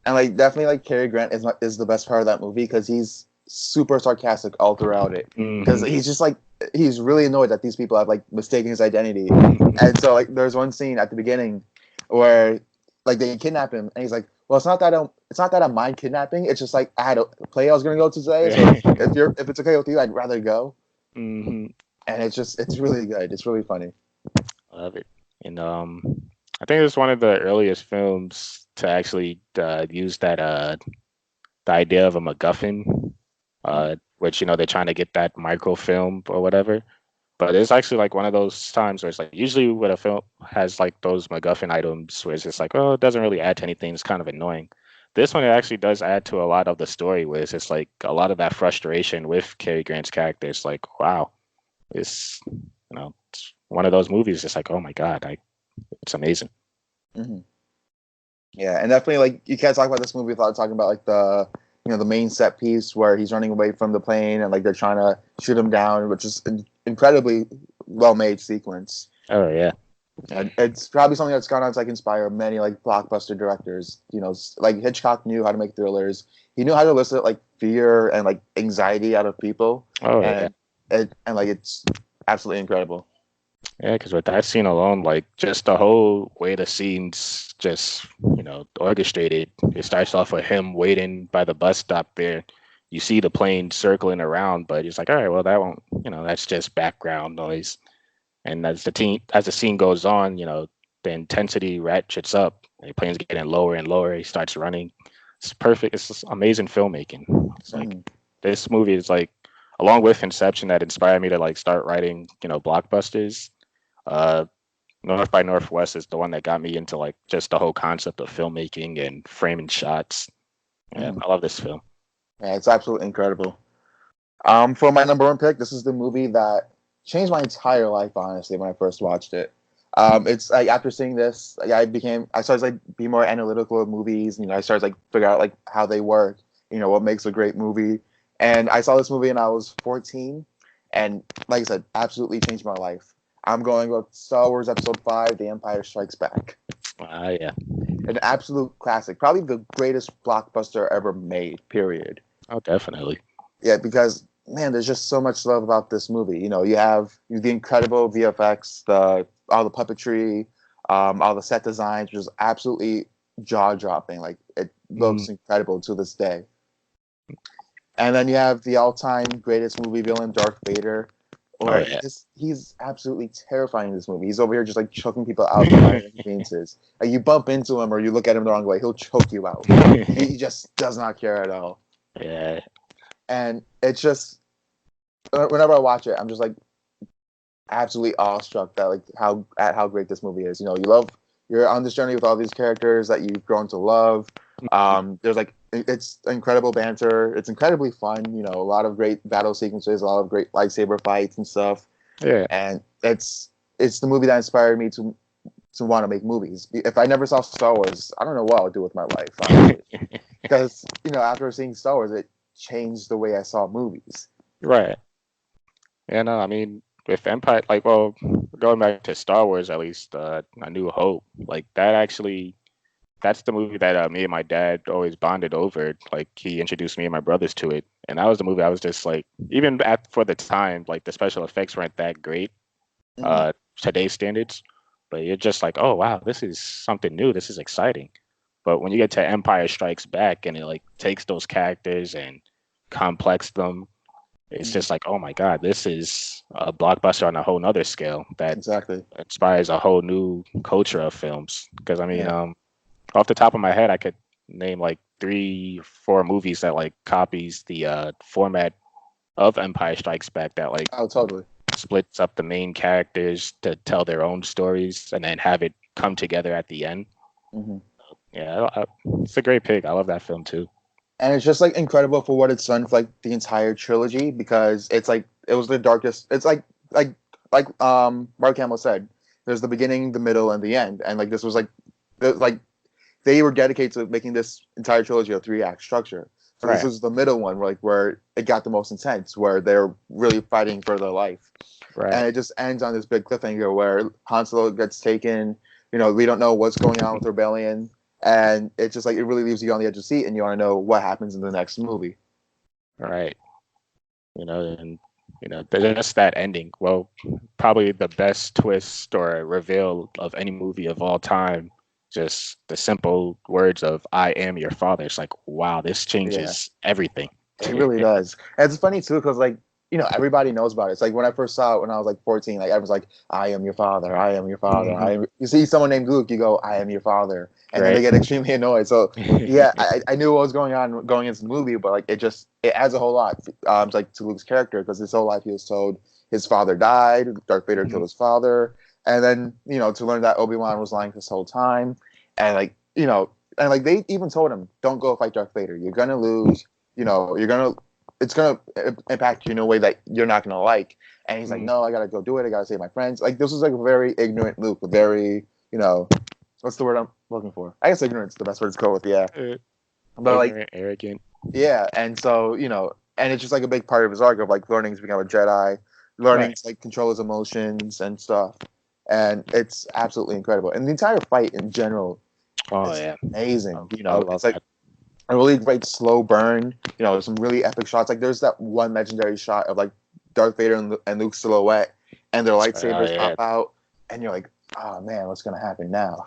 and like definitely like Cary Grant is the best part of that movie because he's super sarcastic all throughout it. Because Hmm. he's just like he's really annoyed that these people have like mistaken his identity, and so like there's one scene at the beginning where like they kidnap him, and he's like, "Well, it's not that I mind kidnapping. It's just like I had a play I was gonna go to today. So if it's okay with you, I'd rather go." Hmm. And it's really good. It's really funny. Love it. And I think it's one of the earliest films to actually use that the idea of a MacGuffin, which they're trying to get that microfilm or whatever. But it's actually like one of those times where it's like usually when a film has like those MacGuffin items where it's just like, oh, it doesn't really add to anything. It's kind of annoying. This one it actually does add to a lot of the story, where it's just like a lot of that frustration with Cary Grant's character. It's like, wow, it's one of those movies. Just like, oh my god, it's amazing. Hmm. Yeah, and definitely like you can't talk about this movie without talking about like the main set piece where he's running away from the plane and like they're trying to shoot him down, which is an incredibly well made sequence. Oh yeah, And it's probably something that's gone on to like inspire many like blockbuster directors. Like Hitchcock knew how to make thrillers. He knew how to elicit like fear and like anxiety out of people, oh yeah, and like it's absolutely incredible. yeah. Because with that scene alone, like just the whole way the scenes just orchestrated. It starts off with him waiting by the bus stop there. You see the plane circling around, but it's like, all right, well that won't, that's just background noise. And as the scene goes on, the intensity ratchets up. The plane's getting lower and lower. He starts running. It's perfect. It's just amazing filmmaking. It's like Mhm. this movie is like, along with Inception, that inspired me to like start writing, blockbusters. Uh, North by Northwest is the one that got me into like just the whole concept of filmmaking and framing shots. Yeah, Mhm. I love this film. Yeah, it's absolutely incredible. For my number one pick, this is the movie that changed my entire life. Honestly, when I first watched it, it's like after seeing this, like, I started like be more analytical of movies. I started like figure out like how they work. What makes a great movie. And I saw this movie and I was 14, and like I said, absolutely changed my life. I'm going with Star Wars Episode 5: The Empire Strikes Back. Yeah. An absolute classic, probably the greatest blockbuster ever made. Period. Oh, definitely. Yeah, because man, there's just so much love about this movie. You have the incredible VFX, all the puppetry, all the set designs, which is absolutely jaw dropping. Like it Mm. looks incredible to this day. And then you have the all time greatest movie villain, Darth Vader, Oh or yeah. he's absolutely terrifying in this movie. He's over here just like choking people out with minor inconveniences. Like you bump into him or you look at him the wrong way, he'll choke you out. He just does not care at all. Yeah. And it's just whenever I watch it, I'm just like absolutely awestruck that like how great this movie is. You're on this journey with all these characters that you've grown to love. There's like it's incredible banter. It's incredibly fun. A lot of great battle sequences, a lot of great lightsaber fights and stuff. Yeah. And it's the movie that inspired me to want to make movies. If I never saw Star Wars, I don't know what I would do with my life, honestly. Because after seeing Star Wars, it changed the way I saw movies. Right. Yeah, no, I mean, with Empire, like, well, going back to Star Wars, at least, A New Hope, like, that's the movie that me and my dad always bonded over. Like, he introduced me and my brothers to it. And that was the movie I was just like, even for the time, like, the special effects weren't that great, Mhm. today's standards. But you're just like, oh, wow, this is something new. This is exciting. But when you get to Empire Strikes Back and it, like, takes those characters and complex them, it's Mhm. just like, oh my God, this is a blockbuster on a whole nother scale that Exactly. inspires a whole new culture of films. Because I mean, Yeah. off the top of my head, I could name like 3, 4 movies that like copies the format of Empire Strikes Back that like Oh, totally. splits up the main characters to tell their own stories and then have it come together at the end. Hmm. Yeah, it's a great pick. I love that film too. And it's just like incredible for what it's done for like the entire trilogy because it's like it was the darkest. It's like Mark Hamill said, there's the beginning, the middle, and the end, and like this was like they were dedicated to making this entire trilogy a 3-act structure. So this Right, is the middle one, where it got the most intense, where they're really fighting for their life, right. and it just ends on this big cliffhanger where Han Solo gets taken. We don't know what's going on with the rebellion, and it's just like it really leaves you on the edge of the seat, and you want to know what happens in the next movie. Right. And just that ending. Well, probably the best twist or reveal of any movie of all time. Just the simple words of "I am your father." It's like, wow, this Yeah, changes everything. it really does. And it's funny too because like everybody knows about it. It's like when I first saw it when I was like 14, like everyone's like, "I am your father. I am your father." Hmm. You see someone named Luke, you go, "I am your father," and then they Right. get extremely annoyed. So yeah, I knew what was going on going into the movie, but like it adds a whole lot like to Luke's character because his whole life he was told his father died, Darth Vader killed Mhm. his father, and then to learn that Obi-Wan was lying this whole time, and and like they even told him, "Don't go fight Darth Vader. You're gonna lose. You're gonna." it's gonna impact you in a way that you're not gonna like. And he's like, Mhm. no, I gotta go do it. I gotta save my friends. Like this was like a very ignorant Luke, a very, what's the word I'm looking for? I guess ignorance is the best word to go with. Yeah, Uh, but like, Ignorant, arrogant. yeah, and so and it's just like a big part of his arc of like learning to become a Jedi, learning Right. to like control his emotions and stuff, and it's absolutely incredible. And the entire fight in general Oh is yeah, amazing. I love It's like that. a really great slow burn. Some really epic shots. Like there's that one legendary shot of like Darth Vader and Luke's silhouette, and their Oh lightsabers yeah, pop out, and you're like, oh man, what's gonna happen now?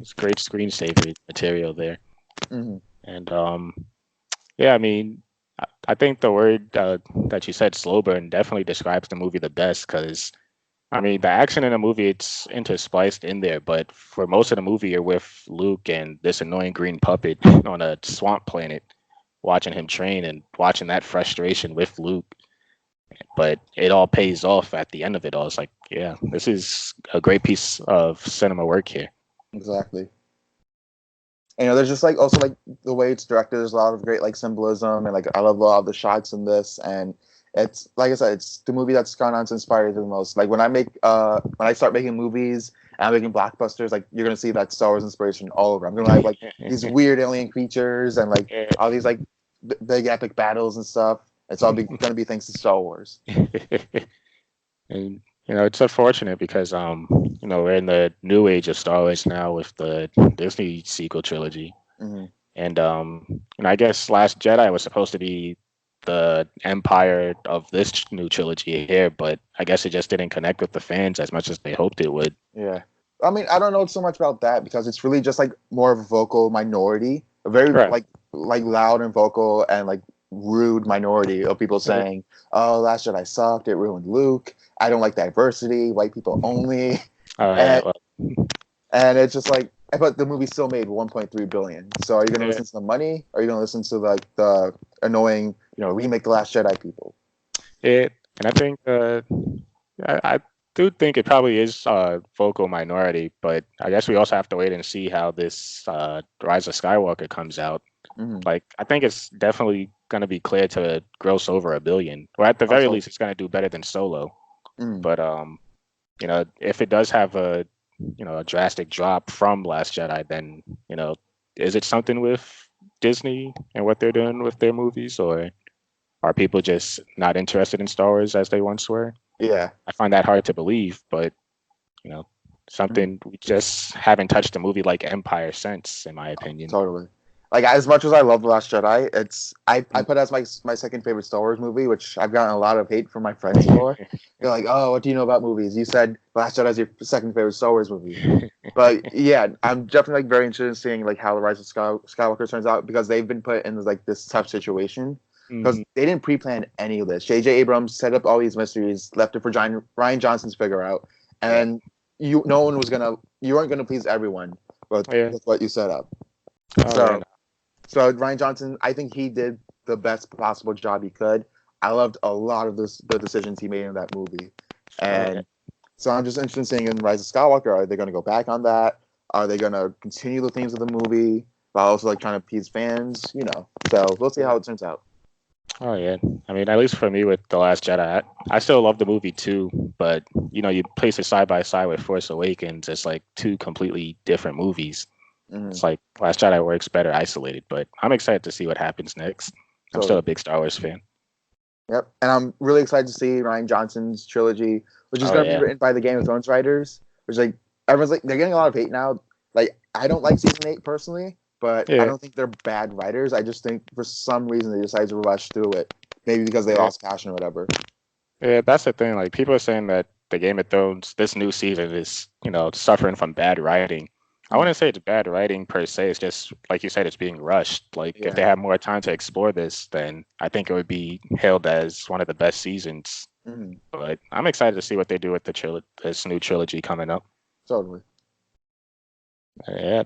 it's great screensaver material there. Hmm. And yeah, I mean, I think the word that you said, slow burn, definitely describes the movie the best because I mean, the action in the movie, it's interspliced in there, but for most of the movie, you're with Luke and this annoying green puppet on a swamp planet, watching him train and watching that frustration with Luke. But it all pays off at the end of it all. It's like, yeah, this is a great piece of cinema work here. Exactly. And, there's just like also like the way it's directed. There's a lot of great like symbolism, and like I love a lot of the shots in this. And it's like I said, it's the movie that's gone on to inspire me the most. Like when I start making movies and I'm making blockbusters, like you're gonna see that Star Wars inspiration all over. I'm gonna have like these weird alien creatures and like all these like big epic battles and stuff. It's all gonna be thanks to Star Wars. And it's unfortunate because we're in the new age of Star Wars now with the Disney sequel trilogy. Hmm. And I guess Last Jedi was supposed to be the empire of this new trilogy here, but I guess it just didn't connect with the fans as much as they hoped it would. Yeah. I mean, I don't know so much about that because it's really just like more of a vocal minority, a very Right. like loud and vocal and like rude minority of people saying, "Oh, Last Jedi sucked. It ruined Luke. I don't like diversity. White people only." Yeah, And well, and it's just like, but the movie still made 1.3 billion. So are you going to yeah, listen to the money? Or are you going to listen to like the annoying, remake the Last Jedi people? and I think I do think it probably is vocal minority, but I guess we also have to wait and see how this Rise of Skywalker comes out. Mm-hmm. Like, I think it's definitely going to be clear to gross over 1 billion, or at the very Also, least, it's going to do better than Solo. mm, But if it does have a drastic drop from Last Jedi, then is it something with Disney and what they're doing with their movies, or are people just not interested in Star Wars as they once were? yeah. I find that hard to believe, but you know, Mm. something we just haven't touched a movie like Empire since, in my opinion. Totally. Like as much as I love The Last Jedi, I Mm. put it as my second favorite Star Wars movie, which I've gotten a lot of hate from my friends for. They're like, "Oh, what do you know about movies? You said The Last Jedi is your second favorite Star Wars movie." But yeah, I'm definitely like very interested in seeing like how the Rise of Skywalker turns out because they've been put in like this tough situation because Mhm. they didn't pre-plan any of this. J.J. Abrams set up all these mysteries, left it for Ryan Johnson to figure out, Yeah, and you weren't gonna please everyone yeah. with what you set up. Oh yeah, So so Ryan Johnson, I think he did the best possible job he could. I loved a lot of the decisions he made in that movie, oh yeah. and so I'm just interested in seeing in Rise of Skywalker. Are they going to go back on that? Are they going to continue the themes of the movie while also like trying to appease fans? So we'll see how it turns out. Oh yeah. I mean, at least for me with The Last Jedi, I still love the movie too, but you place it side by side with Force Awakens, it's like two completely different movies. Hmm. It's like Last Jedi works better isolated, but I'm excited to see what happens next. I'm still So a big Star Wars fan. yep, and I'm really excited to see Ryan Johnson's trilogy, which is Oh going to be yeah. written by the Game of Thrones writers. Which like everyone's like they're getting a lot of hate now. Like I don't like season 8 personally, but I Yeah. don't think they're bad writers. I just think for some reason they decided to rush through it. Maybe because they Yeah. lost passion or whatever. Yeah, that's the thing. Like people are saying that the Game of Thrones this new season is, suffering from bad writing. I Mm, wouldn't say it's bad writing per se. It's just like you said, it's being rushed. Like if yeah. they had more time to explore this, then I think it would be hailed as one of the best seasons. Mm, But I'm excited to see what they do with this new trilogy coming up. totally. Yeah.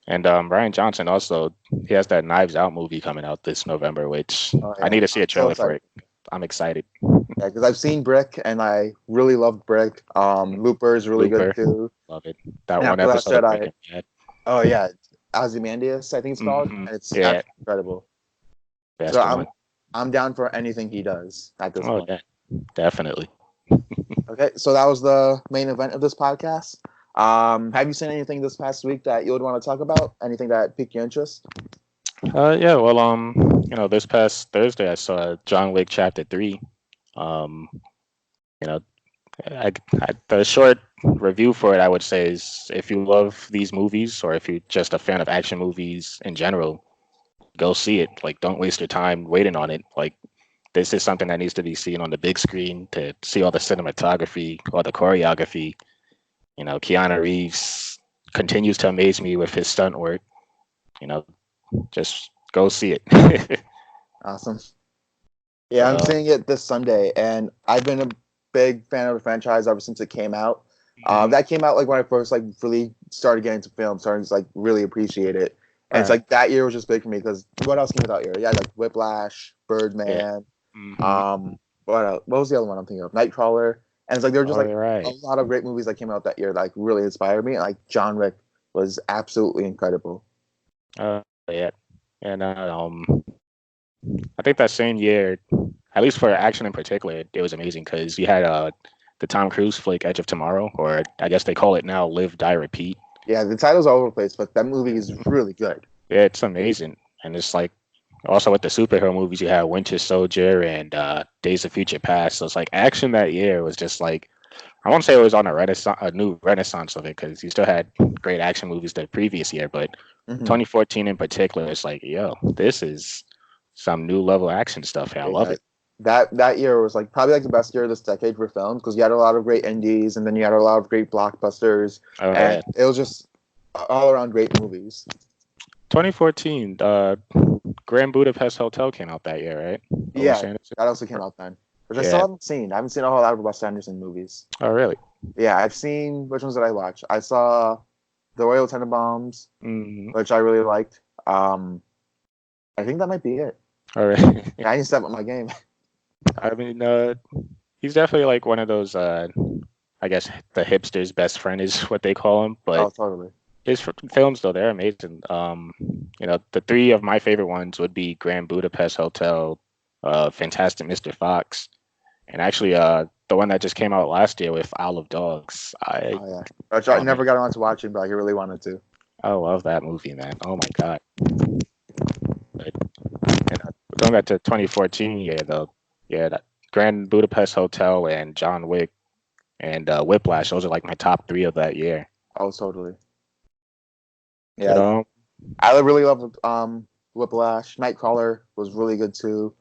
And Ryan Johnson also he has that Knives Out movie coming out this November, which Oh I yeah, need to see I'm a so trailer for excited. it. I'm excited. Yeah, because I've seen Brick and I really loved Brick. Looper is really good Looper, too. love it. That And one after Last episode of Jedi, Breaking Bad. oh yeah, Ozymandias, I think it's called, and it's Yeah, absolutely incredible. So best I'm one. I'm down for anything he does at this Oh point. yeah, definitely. Okay, so that was the main event of this podcast. Have you seen anything this past week that you would want to talk about? Anything that piqued your interest? Yeah. Well, this past Thursday I saw John Wick Chapter 3. Um, you know, the short review for it, I would say, is if you love these movies or if you're just a fan of action movies in general, go see it. Like, don't waste your time waiting on it. Like, this is something that needs to be seen on the big screen to see all the cinematography, all the choreography. Keanu Reeves continues to amaze me with his stunt work. You know, just go see it. Awesome. Yeah, I'm but seeing it this Sunday, and I've been a big fan of the franchise ever since it came out. mhm, That came out like when I first like really started getting into film, starting to like really appreciate it. And it's right, like that year was just big for me because what else came out that year? Yeah, like Whiplash, yeah, Birdman. hmm What else? What was the other one I'm thinking of? Nightcrawler. And it's like there were just oh, like you're a right. lot of great movies that came out that year that like really inspired me. And like John Wick was absolutely incredible. Yeah, and I think that same year, at least for action in particular, it was amazing because you had the Tom Cruise flick Edge of Tomorrow, or I guess they call it now Live, Die, Repeat. Yeah, the title's all over the place, but that movie is really good. Yeah, it's amazing, and it's like also with the superhero movies, you had Winter Soldier and Days of Future Past. So it's like action that year was just like I won't say it was on a new renaissance of it because you still had great action movies the previous year, but Hmm 2014 in particular, it's like, yo, this is some new level action stuff here. I love Yeah, it. that year was like probably like the best year of this decade for films because you had a lot of great indies and then you had a lot of great blockbusters Oh and yeah, it was just all around great movies. 2014, Grand Budapest Hotel came out that year, right? The Wes Yeah, Anderson. that also came out then, which I still Yeah. haven't seen. I haven't seen a whole lot of Wes Anderson movies. Oh really? Yeah, I've seen which ones did I watch? I saw The Royal Tenenbaums, Mm-hmm. which I really liked. I think that might be it. All right. Yeah, I need to step up my game. I mean, he's definitely like one of those. I guess the hipster's best friend is what they call him, but Oh, totally. his films though they're amazing. The three of my favorite ones would be Grand Budapest Hotel, Fantastic Mr. Fox, and actually the one that just came out last year with Isle of Dogs. Oh yeah, which I Oh man, never got around to watching, but I really wanted to. I love that movie, man. Oh my god. But, going back to 2014, yeah, that Grand Budapest Hotel and John Wick and Whiplash, those are like my top three of that year. Oh, totally. But Yeah, I really love Whiplash. Nightcrawler was really good too.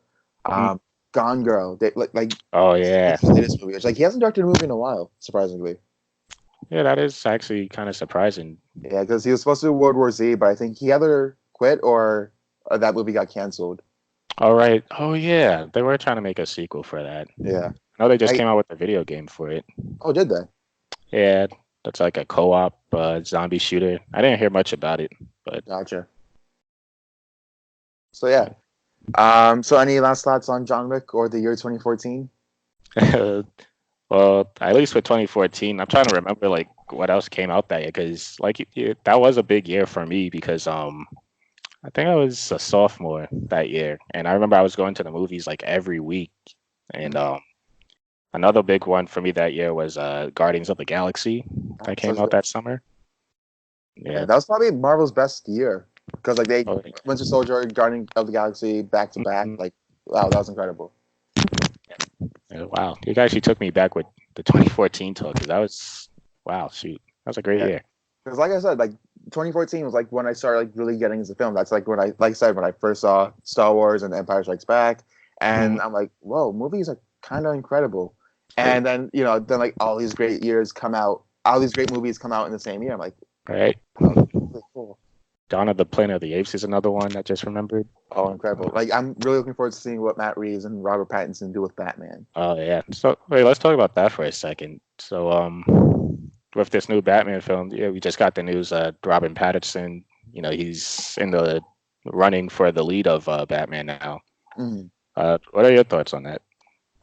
mhm. Um, Gone Girl, like Oh yeah, his latest movie. It's like he hasn't directed a movie in a while, surprisingly. yeah, that is actually kind of surprising. Yeah, because he was supposed to do World War Z, but I think he either quit or that movie got canceled. All right. Oh yeah, they were trying to make a sequel for that. Yeah. I know they just I came out with a video game for it. oh, did they? Yeah, that's like a co-op zombie shooter. I didn't hear much about it, but Gotcha. So yeah. So any last thoughts on John Wick or the year 2014? well, at least with 2014, I'm trying to remember like what else came out that year because like that was a big year for me because I think I was a sophomore that year, and I remember I was going to the movies like every week. And another big one for me that year was Guardians of the Galaxy that came Such out good. that summer. Yeah, Yeah. that was probably Marvel's best year because like they Oh, Winter Soldier, Guardian of the Galaxy back to back. mhm. Like wow, that was incredible. Yeah, wow, you actually took me back with the 2014 talk because that was wow, shoot, that was a great Yeah, year. because like I said, like 2014 was like when I started like really getting into film. That's like when I said when I first saw Star Wars and Empire Strikes Back, Mhm. and I'm like, whoa, movies are kind of incredible. Right, And then then like all these great years come out, all these great movies come out in the same year. I'm like, right. oh, really cool. Dawn of the Planet of the Apes is another one I just remembered. Oh, incredible! Like I'm really looking forward to seeing what Matt Reeves and Robert Pattinson do with Batman. Oh yeah. So wait, let's talk about that for a second. So with this new Batman film, yeah, we just got the news. Robin Pattinson, he's in the running for the lead of Batman now. Mhm. What are your thoughts on that?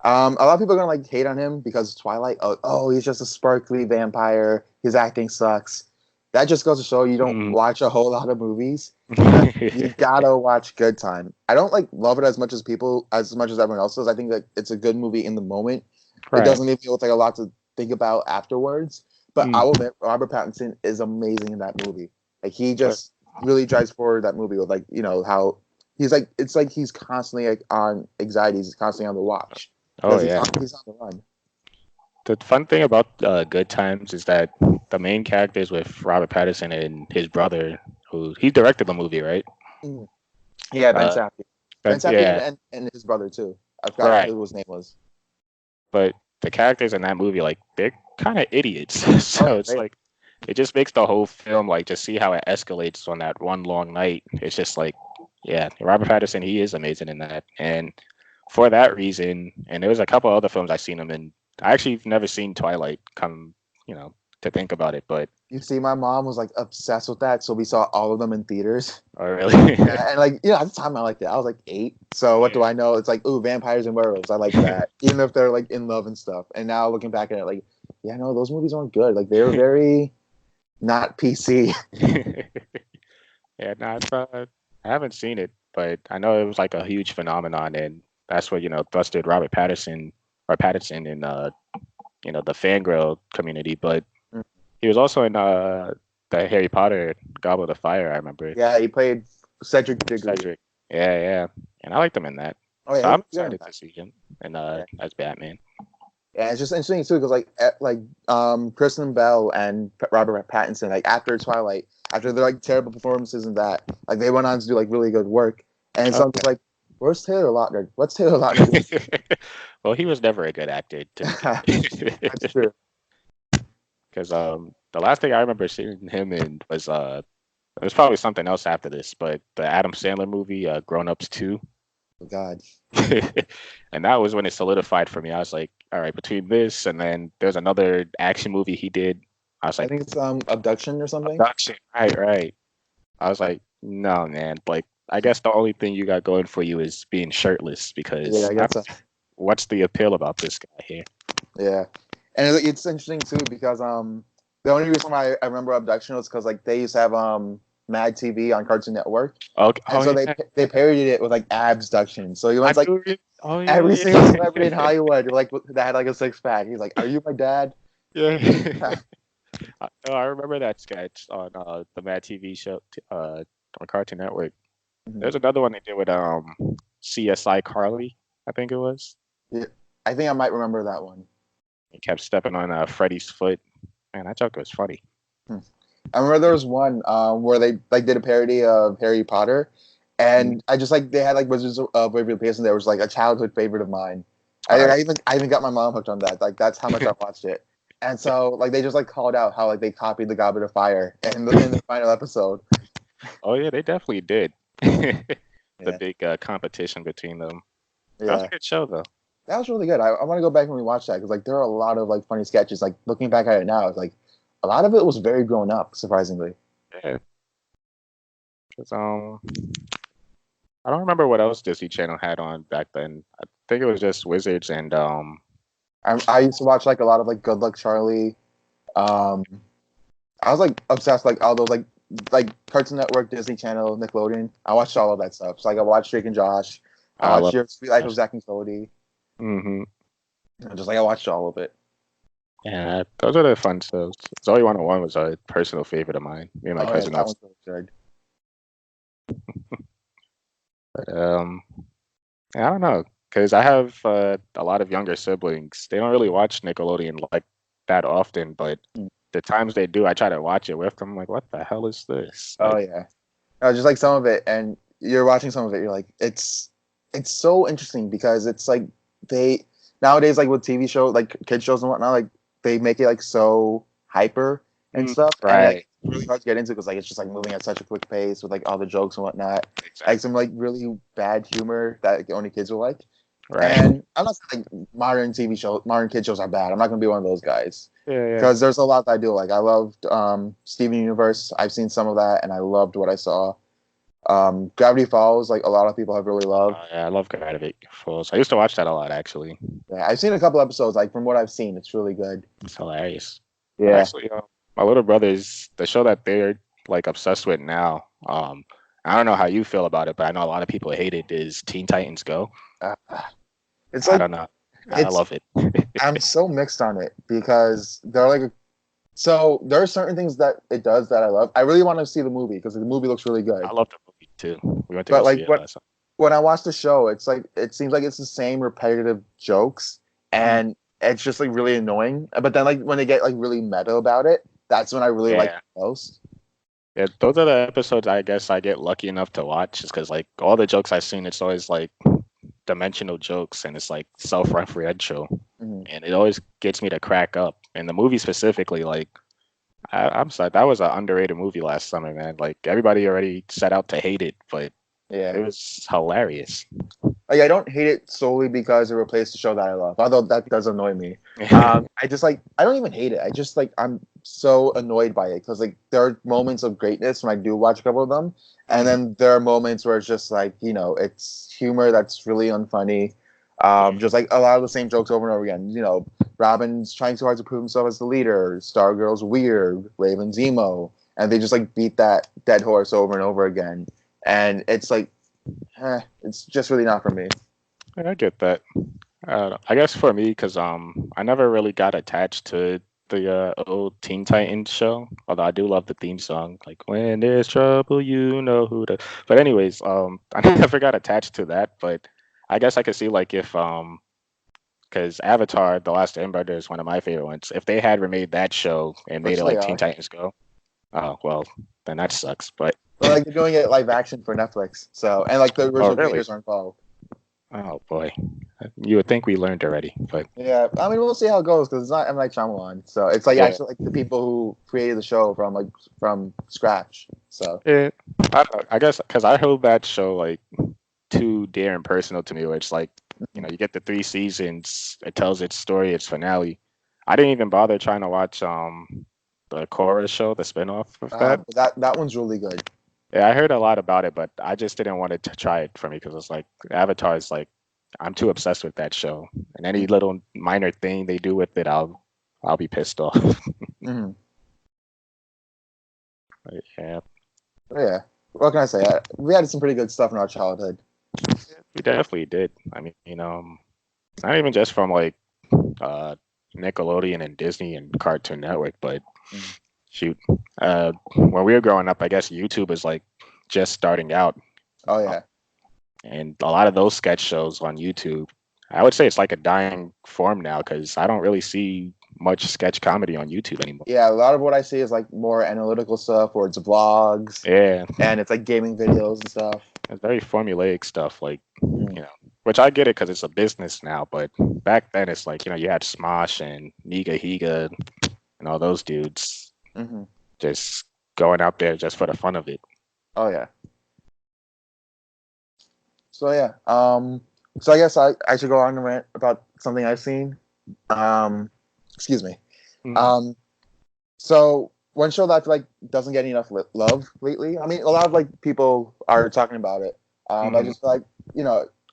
A lot of people are gonna like hate on him because Twilight. Oh, he's just a sparkly vampire. His acting sucks. that just goes to show you don't Mm. watch a whole lot of movies. You gotta watch Good Time. I don't like love it as much as everyone else does. I think that it's a good movie in the moment. It Right. doesn't leave you with like a lot to think about afterwards. But I Mm. will admit, Robert Pattinson is amazing in that movie. Like he But- just really drives forward that movie with like how he's like it's like he's constantly like on anxiety. He's constantly on the watch Oh because yeah. he's on the run. The fun thing about Good Times is that the main characters with Robert Pattinson and his brother, who he directed the movie, right? Mm. Yeah, Ben Uh, Safdie. Ben but Safdie yeah, and his brother too. I forgot right. who his name was. But the characters in that movie, like, they're kind of idiots. Oh So yeah, it's like it just makes the whole film like just see how it escalates on that one long night. It's just like, yeah, Robert Pattinson, he is amazing in that, and for that reason, and there was a couple other films I've seen him in. I actually have never seen Twilight. Come, to think about it, but you see, my mom was like obsessed with that, so we saw all of them in theaters. oh really? Yeah, and like at the time I liked it. I was like 8, so what do I know? It's like ooh, vampires and werewolves. I like that, even if they're like in love and stuff. And now looking back at it, like yeah, no, those movies aren't good. Like they were very not PC. Yeah, no, I haven't seen it, but I know it was like a huge phenomenon, and that's what thrusted Robert Pattinson in the fangirl community. But he was also in the Harry Potter Goblet of Fire. I remember Yeah, he played Cedric Diggory. Cedric. Yeah, yeah, and I liked him in that. Oh yeah, So I'm he's good in excited that. to see him and Yeah. as Batman. Yeah, it's just interesting too because Kristen Bell and Robert Pattinson like after Twilight, after their like terrible performances in that, like they went on to do like really good work. And so I'm just like, where's Taylor Lautner? What's Taylor Lautner doing? Well, he was never a good actor to That's true. because the last thing I remember seeing him in was it was probably something else after this, but the Adam Sandler movie Grown Ups 2. Oh, God. And that was when it solidified for me. I was like, all right, between this and then there's another action movie he did. I was I like, think it's Abduction or something. Abduction. Right, right. I was like, no, man. Like, I guess the only thing you got going for you is being shirtless Yeah, because I guess so. what's the appeal about this guy here? Yeah, and it's interesting too because the only reason why I remember Abduction was because like they used to have Mad TV on Cartoon Network, Okay. and Oh, so yeah. they parodied it with like abduction. So he I went like knew it. Oh, yeah. every single Yeah. celebrity in Hollywood like that had like a 6-pack. He's like, "Are you my dad?" Yeah. I remember that sketch on the Mad TV show on Cartoon Network. Mhm. There's another one they did with CSI Carly, I think it was. Yeah, I think I might remember that one. He kept stepping on Freddy's foot. Man, that joke was funny. I remember there was one where they like did a parody of Harry Potter, and I just like they had like Wizards of Waverly Place, and there was like a childhood favorite of mine. I even got my mom hooked on that. Like that's how much I watched it. And so like they just like called out how like they copied the Goblet of Fire in the final episode. Oh yeah, they definitely did. The Yeah. big competition between them. That was Yeah, a good show though. that was really good. I want to go back and rewatch that because like there are a lot of like funny sketches. Like looking back at it now, it's like a lot of it was very grown up, surprisingly. Yeah. 'Cause, I don't remember what else Disney Channel had on back then. I think it was just Wizards and I used to watch like a lot of like Good Luck Charlie. Um, I was like obsessed like all those like Cartoon Network, Disney Channel, Nickelodeon. I watched all of that stuff. So like I watched Drake and Josh. I I watched love. Your Sweet Life of Zack and Cody. Mm-hmm. And just like I watched all of it. Yeah, those are the fun shows. Zoe 101 was a personal favorite of mine. Me and my Oh yeah, cousin that also. one's really good. But, I don't know, because I have a lot of younger siblings. They don't really watch Nickelodeon like that often, but Mm. the times they do, I try to watch it with them. I'm like, what the hell is this? Oh Like, yeah. Just like some of it, and you're watching some of it, you're like, it's so interesting because it's like they nowadays like with TV shows like kid shows and whatnot, like they make it like so hyper and stuff, and like right. it's really hard to get into because like it's just like moving at such a quick pace with like all the jokes and whatnot, Exactly. like some like really bad humor that like, only kids will like. Right. And I'm not saying like modern kid shows are bad. I'm not gonna be one of those guys Yeah, because there's a lot that I do like. I loved Steven Universe. I've seen some of that, and I loved what I saw. Gravity Falls, like a lot of people have really loved. yeah, I love Gravity Falls. I used to watch that a lot, actually. Yeah, I've seen a couple episodes. Like from what I've seen, it's really good. It's hilarious. Yeah, Actually, my little brothers, the show that they're like obsessed with now. I don't know how you feel about it, but I know a lot of people hate it. Is Teen Titans Go? Uh, it's I like don't know. I it's love it. I'm so mixed on it because they're like so there are certain things that it does that I love. I really want to see the movie because the movie looks really I good. love the movie too. We went to go But see like it last when I watch the show, it's like it seems like it's the same repetitive jokes, time. and it's just like really annoying. But then like when they get like really meta about it, that's when I really like Yeah. it most. Yeah, those are the episodes I guess I get lucky enough to watch, just because like all the jokes I've seen, it's always like dimensional jokes and it's like self-referential, Hmm. and it always gets me to crack up. And the movie specifically, like I'm sorry, that was an underrated movie last summer, man. Like everybody already set out to hate it, but it Yeah. was hilarious. Like I don't hate it solely because it replaced the show that I love, although that does annoy me. I just like I don't even hate it. I just like I'm so annoyed by it because like there are moments of greatness when I do watch a couple of them, and Mhm. then there are moments where it's just like it's humor that's really unfunny. Just like a lot of the same jokes over and over again. Robin's trying too hard to prove himself as the leader. Stargirl's weird. Raven's emo, and they just like beat that dead horse over and over again. And it's like it's just really not for me. I get that. I guess for me, because I never really got attached to the old Teen Titans show. Although I do love the theme song, like "When there's trouble, you know who to." But anyways, I never got attached to that. But I guess I could see like if because Avatar: The Last Airbender is one of my favorite ones. If they had remade that show and made Which it they like Teen are. Titans Go, oh well, then that sucks. But But like they're doing it live action for Netflix. So and like the oh original really? creators are involved. Oh boy, you would think we learned already, but Yeah, I mean we'll see how it goes because it's not M Night Shyamalan, so it's like yeah. actually like the people who created the show from scratch. So Yeah, I don't know. I guess because I hold that show like too dear and personal to me, where it's like, mhm. you get the 3 seasons, it tells its story, its finale. I didn't even bother trying to watch the Korra show, the spinoff of that. But that one's really good. Yeah, I heard a lot about it, but I just didn't want it to try it for me because it's like Avatar is like I'm too obsessed with that show, and any Mhm. little minor thing they do with it, I'll be pissed off. Mhm. Yeah, Yeah, what can I say? We had some pretty good stuff in our childhood. we definitely did. I mean, not even just from like uh, Nickelodeon and Disney and Cartoon Network. But Mhm. shoot, when we were growing up, I guess YouTube is like just starting out, Oh uh, yeah, and a lot of those sketch shows on YouTube, I would say it's like a dying form now because I don't really see much sketch comedy on YouTube anymore. yeah. A lot of what I see is like more analytical stuff, or it's vlogs, Yeah, and it's like gaming videos and stuff. it's very formulaic stuff, like Mhm. which I get it because it's a business now, but back then it's like you had Smosh and Niga Higa and all those dudes Mhm. just going out there just for the fun of it. Oh yeah. So yeah, so I guess I should go on and rant about something I've seen. Um, excuse me. Mhm. Um, so one show that like doesn't get enough love lately. I mean, a lot of like people are talking about it. I Mhm. just feel like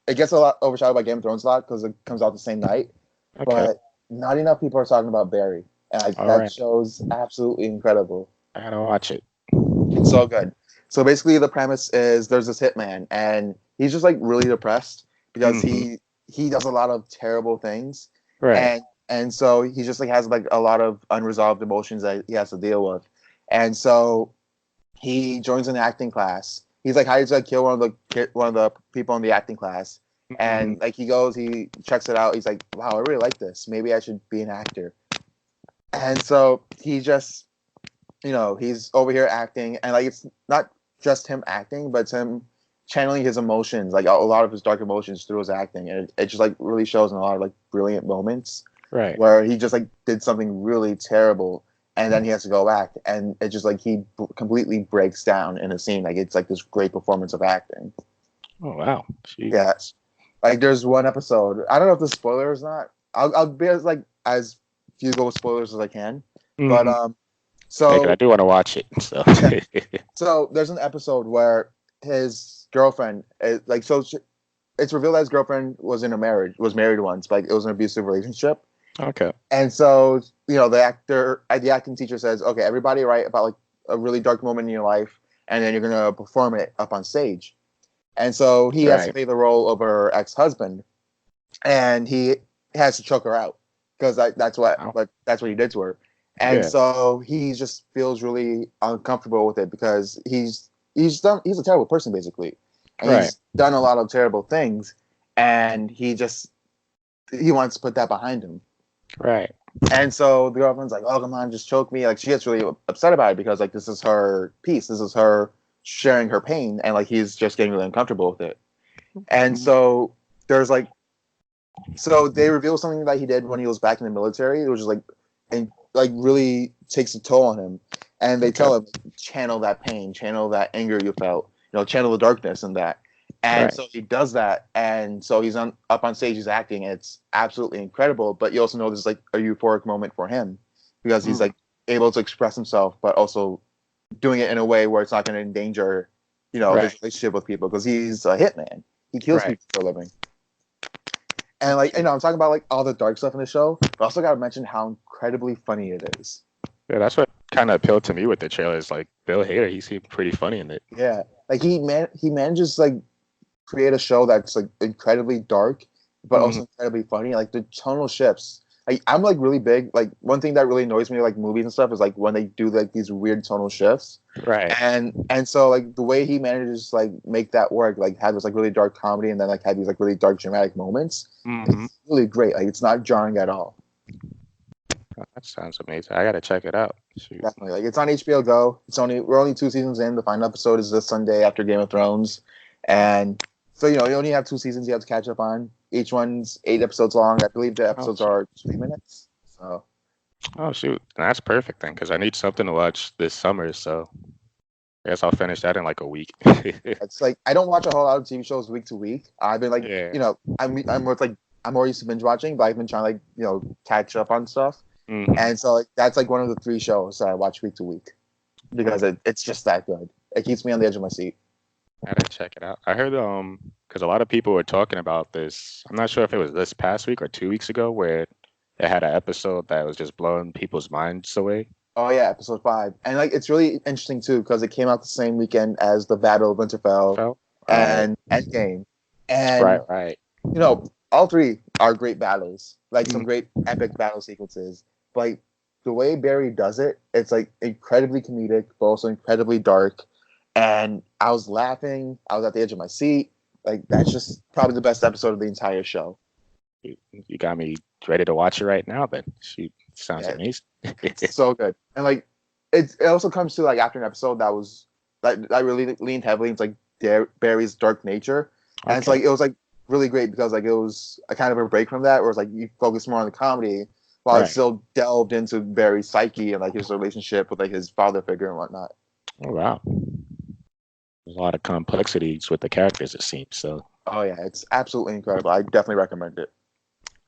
it gets a lot overshadowed by Game of Thrones a lot because it comes out the same night. Okay. But not enough people are talking about Barry, and All that right. show's absolutely incredible. I gotta watch it. It's so good. So basically, the premise is there's this hitman, and he's just like really depressed because Hmm. he does a lot of terrible things, Right. and so he just like has like a lot of unresolved emotions that he has to deal with, and so he joins an acting class. He's like hired to like kill one of the people in the acting class, Hmm. and like he checks it out. He's like, wow, I really like this. Maybe I should be an actor. And so he just he's over here acting, and like it's not just him acting, but it's him channeling his emotions, like a lot of his dark emotions through his acting, and it just like really shows in a lot of like brilliant moments Right. where he just like did something really terrible, and then he has to go act, and it just like completely breaks down in a scene. Like it's like this great performance of acting. Oh wow. Jeez. Yeah, like there's one episode. I don't know if the spoiler is not. I'll be as few go with spoilers as I can, but Hmm. Yeah, 'cause I so do want to watch it. So. So there's an episode where his girlfriend it's revealed that his girlfriend was in a marriage was married once, but like, it was an abusive relationship, Okay. And so, the acting teacher says, okay, everybody write about like a really dark moment in your life, and then you're gonna perform it up on stage. And so he has to Right. play the role of her ex-husband, and he has to choke her out because Wow. that's what he did to her. And Yeah. so he just feels really uncomfortable with it because he's a terrible person basically, and Right. he's done a lot of terrible things, and he wants to put that behind him. Right. And so the girlfriend's like, "Oh, come on, just choke me!" Like she gets really upset about it because like this is her piece, this is her sharing her pain, and like he's just getting really uncomfortable with it. And so there's like, so they reveal something that he did when he was back in the military, which is like, and like really takes a toll on him. And they Okay. tell him, channel that pain, channel that anger you felt, channel the darkness and that. And Right. so he does that, and so he's up on stage, he's acting, and it's absolutely incredible. But you also know there's like a euphoric moment for him because he's Mm. like able to express himself, but also doing it in a way where it's not going to endanger, his Right. relationship with people because he's a hitman. He kills Right. people for a living. And like, I'm talking about like all the dark stuff in the show, but also got to mention how incredibly funny it is. Yeah, that's what kind of appealed to me with the trailer. Is like Bill Hader. He seemed pretty funny in it. Yeah, like he manages to, like, create a show that's like incredibly dark, but Hmm. also incredibly funny. Like the tonal shifts. Like I'm like really big. Like one thing that really annoys me like movies and stuff is like when they do like these weird tonal shifts. Right. And so like the way he manages to like make that work, like have this like really dark comedy and then like have these like really dark dramatic moments, Hmm. it's really great. Like it's not jarring at all. That sounds amazing. I gotta check it out. Shoot. Definitely. Like it's on HBO Go. We're only 2 seasons in. The final episode is this Sunday after Game of Thrones. And so, you only have 2 seasons you have to catch up on. Each one's 8 episodes long. I believe the Oh episodes shoot. are 3 minutes. So Oh shoot. That's perfect then, because I need something to watch this summer. So I guess I'll finish that in like a week. it's like I don't watch a whole lot of TV shows week to week. I've been like, Yeah. I'm more like I'm more used to binge watching, but I've been trying to like, catch up on stuff. Hmm. And so like that's like one of the 3 shows that I watch week to week because it's just that good. It keeps me on the edge of my seat. I gotta check it out. I heard because a lot of people were talking about this. I'm not sure if it was this past week or 2 weeks ago where it had an episode that was just blowing people's minds away. Oh yeah, episode 5, and like it's really interesting too because it came out the same weekend as the Battle of Winterfell Felt right, and Endgame, and right. all three are great battles, like some Mm. great epic battle sequences. But like the way Barry does it, it's like incredibly comedic, but also incredibly dark. And I was laughing, I was at the edge of my seat. Like that's just probably the best episode of the entire show. You got me ready to watch it right now. Then shoot, sounds Yeah, amazing. it's so good, and like it also comes to like after an episode that really leaned heavily into like Barry's dark nature, and it's Okay, like it was like really great because like it was a kind of a break from that, where it's like you focus more on the comedy while it right. still delved into Barry's psyche and like his relationship with like his father figure and whatnot. Oh wow, there's a lot of complexities with the characters. It seems so. Oh yeah, it's absolutely incredible. I definitely recommend it.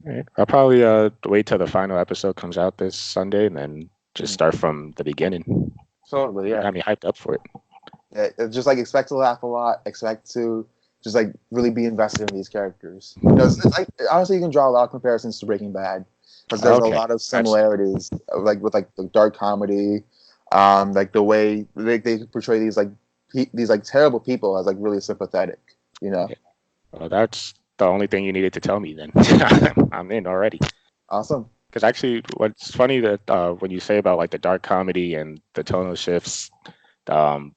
All right. I'll probably wait till the final episode comes out this Sunday and then just Mhm. start from the beginning. Totally, You yeah. got me hyped up for it. It's just like expect to laugh a lot, expect to just like really be invested in these characters. It's like honestly, you can draw a lot of comparisons to Breaking Bad because there's a Okay, lot of that's similarities, like with like the dark comedy, like the way they portray these like terrible people as like really sympathetic. You know, yeah. Well, that's the only thing you needed to tell me. Then I'm in already. awesome. Because actually, what's funny that when you say about like the dark comedy and the tonal shifts, um,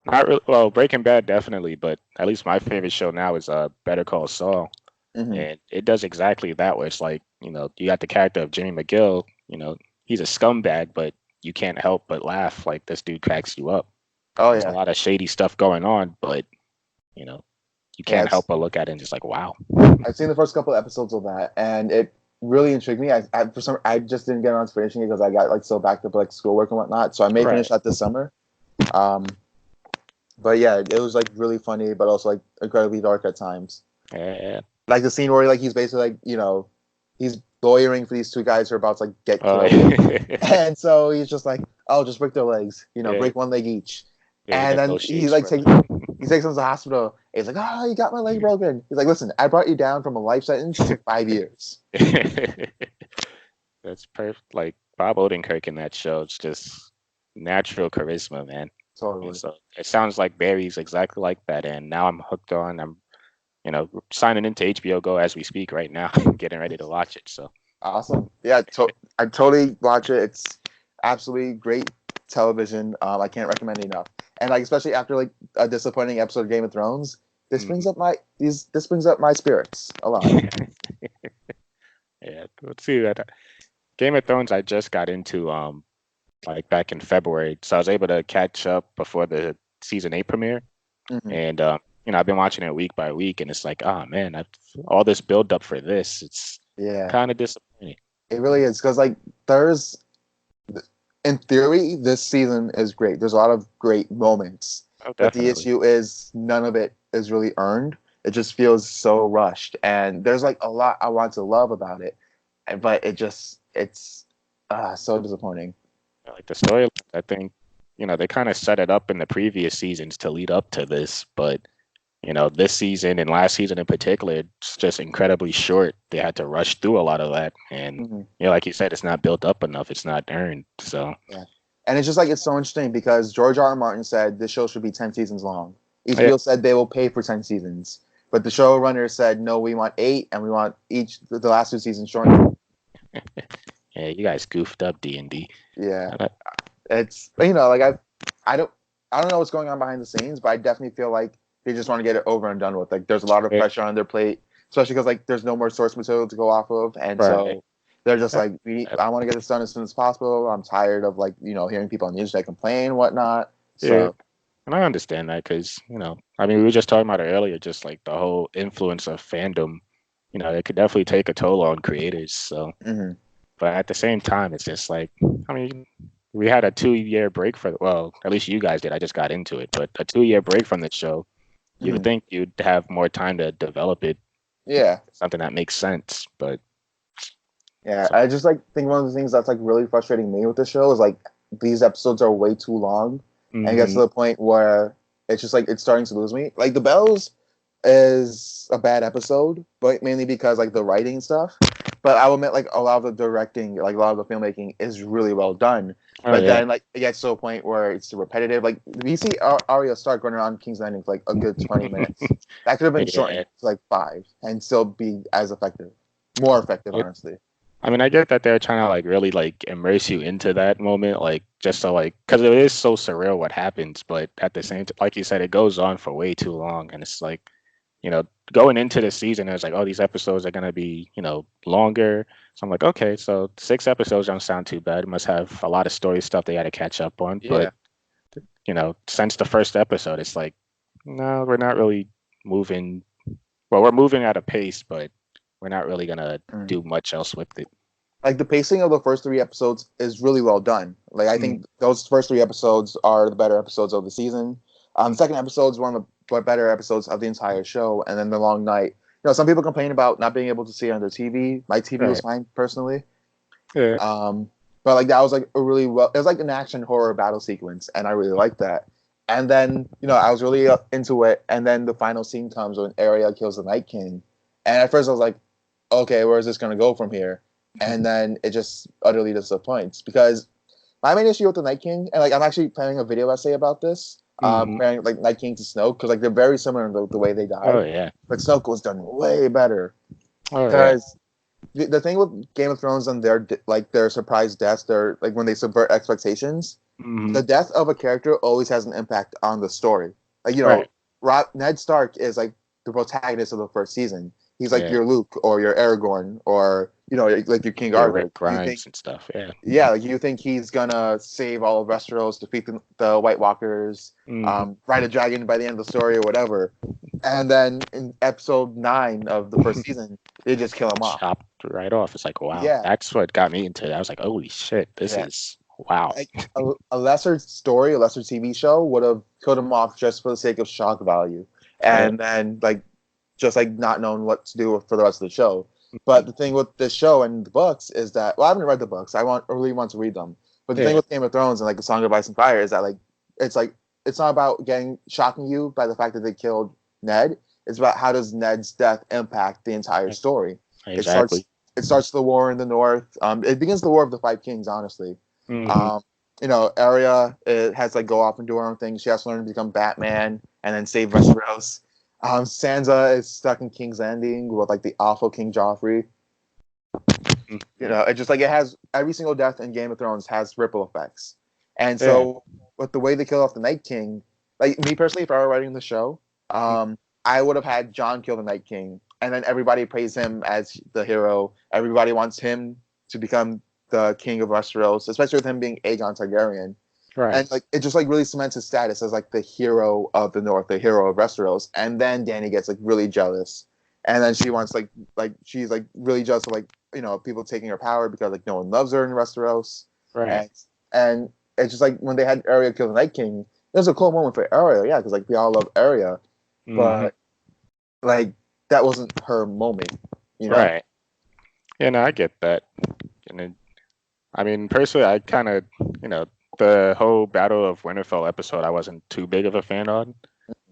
not really. Well, Breaking Bad definitely, but at least my favorite show now is Better Call Saul, Hmm. and it does exactly that. Where it's like you got the character of Jimmy McGill. He's a scumbag, but you can't help but laugh. Like this dude cracks you up. Oh There's a yeah, lot of shady stuff going on, but you know you yeah. can't help but look at it and just like wow. I've seen the first couple of episodes of that, and it really intrigued me. I just didn't get around to finishing it because I got like so backed up with, like schoolwork and whatnot. So I may finish Right. that this summer. Um, but yeah, it was like really funny, but also like incredibly dark at times. Yeah. Like the scene where like he's basically like he's lawyering for these two guys who are about to like get killed, Yeah. and so he's just like, oh, just break their legs, Yeah. break one leg each, He and then negotiates for them. he takes them to the hospital. He's like, oh, you got my leg broken. He's like, listen, I brought you down from a life sentence to 5 years. it's perfect. Like Bob Odenkirk in that show, it's just natural charisma, man. And Totally. so it sounds like Barry's exactly like that. And now I'm hooked on. I'm, signing into HBO Go as we speak right now, getting ready to watch it. So Awesome. Yeah, I totally watch it. It's absolutely great television. I can't recommend it enough. And like especially after like a disappointing episode of Game of Thrones, mm, this brings up my spirits a lot. yeah, let's see that. Game of Thrones, I just got into like back in February, so I was able to catch up before the season 8 premiere. Hmm. And I've been watching it week by week, and it's like, oh man, all this build up for this. It's Yeah, kind of disappointing. it really is because like there's in theory this season is great. There's a lot of great moments, Oh, but the definitely. issue is none of it is really earned. It just feels so rushed, and there's like a lot I want to love about it, but it's so disappointing. Like the story, I think, they kind of set it up in the previous seasons to lead up to this, but this season and last season in particular, it's just incredibly short. They had to rush through a lot of that, and Hmm. like you said, it's not built up enough. It's not earned. So Yeah, and it's just like it's so interesting because George R. R. Martin said this show should be 10 seasons long. yeah, HBO said they will pay for 10 seasons, but the showrunner said no, we want 8, and we want each the last 2 seasons shortened. yeah, you guys goofed up D&D. Yeah, it's like I don't I don't know what's going on behind the scenes, but I definitely feel like they just want to get it over and done with. Like there's a lot of Yeah, pressure on their plate, especially because like there's no more source material to go off of, and right. so they're just Uh, like I want to get this done as soon as possible. I'm tired of like hearing people on the internet complain and whatnot. Yeah, So and I understand that because I mean, we were just talking about it earlier, just like the whole influence of fandom. It could definitely take a toll on creators. So, mhm. but at the same time, it's just like, I mean, we had a 2 year break well, at least you guys did. I just got into it, but a 2 year break from the show. You would Mhm. think you'd have more time to develop it, Yeah, something that makes sense. But yeah. so, I just like think one of the things that's like really frustrating me with the show is like these episodes are way too long, and it gets hmm to the point where it's just like it's starting to lose me. Like the Bells is a bad episode, but mainly because like the writing stuff. But I will admit, like a lot of the directing, like a lot of the filmmaking, is really well done. oh But yeah, then like it gets to a point where it's too repetitive. Like we see Arya Stark running around King's Landing for like a good 20 minutes. That could have been yeah. shortened to like 5 and still be as effective, more effective, honestly. I mean, I get that they're trying to like really like immerse you into that moment, like just so like because it is so surreal what happens, but at the same time, like you said, it goes on for way too long, and it's like going into the season, it's like, oh, these episodes are gonna be longer. So I'm like, okay, so 6 episodes don't sound too bad. It must have a lot of story stuff they got to catch up on, but Yeah. since the first episode, it's like, no, we're not really moving. Well, we're moving at a pace, but we're not really gonna Mm. do much else with it. Like the pacing of the first 3 episodes is really well done. Like I Mm, think those first 3 episodes are the better episodes of the season. Second episode is one of the better episodes of the entire show, and then the long night. Some people complain about not being able to see it on their TV. My TV was right. fine personally, Yeah. but like that was like a really well. It was like an action horror battle sequence, and I really liked that. And then I was really into it, and then the final scene comes when Arya kills the Night King, and at first I was like, okay, where is this going to go from here? And then it just utterly disappoints because my main issue with the Night King, and like I'm actually planning a video essay about this, hmm comparing like Night King to Snoke because like they're very similar in the way they Oh died, yeah. but Snoke was done way better Oh yeah. because the thing with Game of Thrones and their surprise deaths, their like when they subvert expectations, hmm the death of a character always has an impact on the story. Like Right. Ned Stark is like the protagonist of the first season. He's like Yeah. your Luke or your Aragorn or like your King Yeah. Arthur. Rick You think Grimes and stuff. Yeah. yeah, like you think he's gonna save all of Westeros, defeat the White Walkers, hmm ride a dragon by the end of the story or whatever, and then in episode 9 of the first season, they just kill him off. Chopped right off. It's like, wow, Yeah, that's what got me into it. I was like, holy shit, this yeah. is wow. Like a lesser story, a lesser TV show would have killed him off just for the sake of shock value, Yeah. and then like just like not knowing what to do for the rest of the show. But the thing with this show and the books is that I haven't read the books. Really want to read them. But the thing Yeah. with Game of Thrones and like the Song of Ice and Fire is that like it's not about shocking you by the fact that they killed Ned. It's about how does Ned's death impact the entire story. It starts Exactly. it starts the war in the north. It begins the War of the Five Kings, honestly. Mm-hmm. Arya it has like go off and do her own thing. She has to learn to become Batman and then save Westeros. Sansa is stuck in King's Landing with like the awful King Joffrey. It just like it has every single death in Game of Thrones has ripple effects. And Yeah. so with the way they kill off the Night King, like me personally, if I were writing the show, I would have had Jon kill the Night King, and then everybody praise him as the hero. Everybody wants him to become the king of Westeros, especially with him being Aegon Targaryen. Right. And like it just like really cements his status as like the hero of the North, the hero of Westeros. And then Dany gets like really jealous, and then she wants like she's like really jealous of like people taking her power because like no one loves her in Westeros. Right. And it's just like when they had Arya kill the Night King, it was a cool moment for Arya, yeah, because like we all love Arya, but like that wasn't her moment, Right. Yeah, no, I get that. And then, I mean, personally, I kind of, the whole Battle of Winterfell episode, I wasn't too big of a fan on.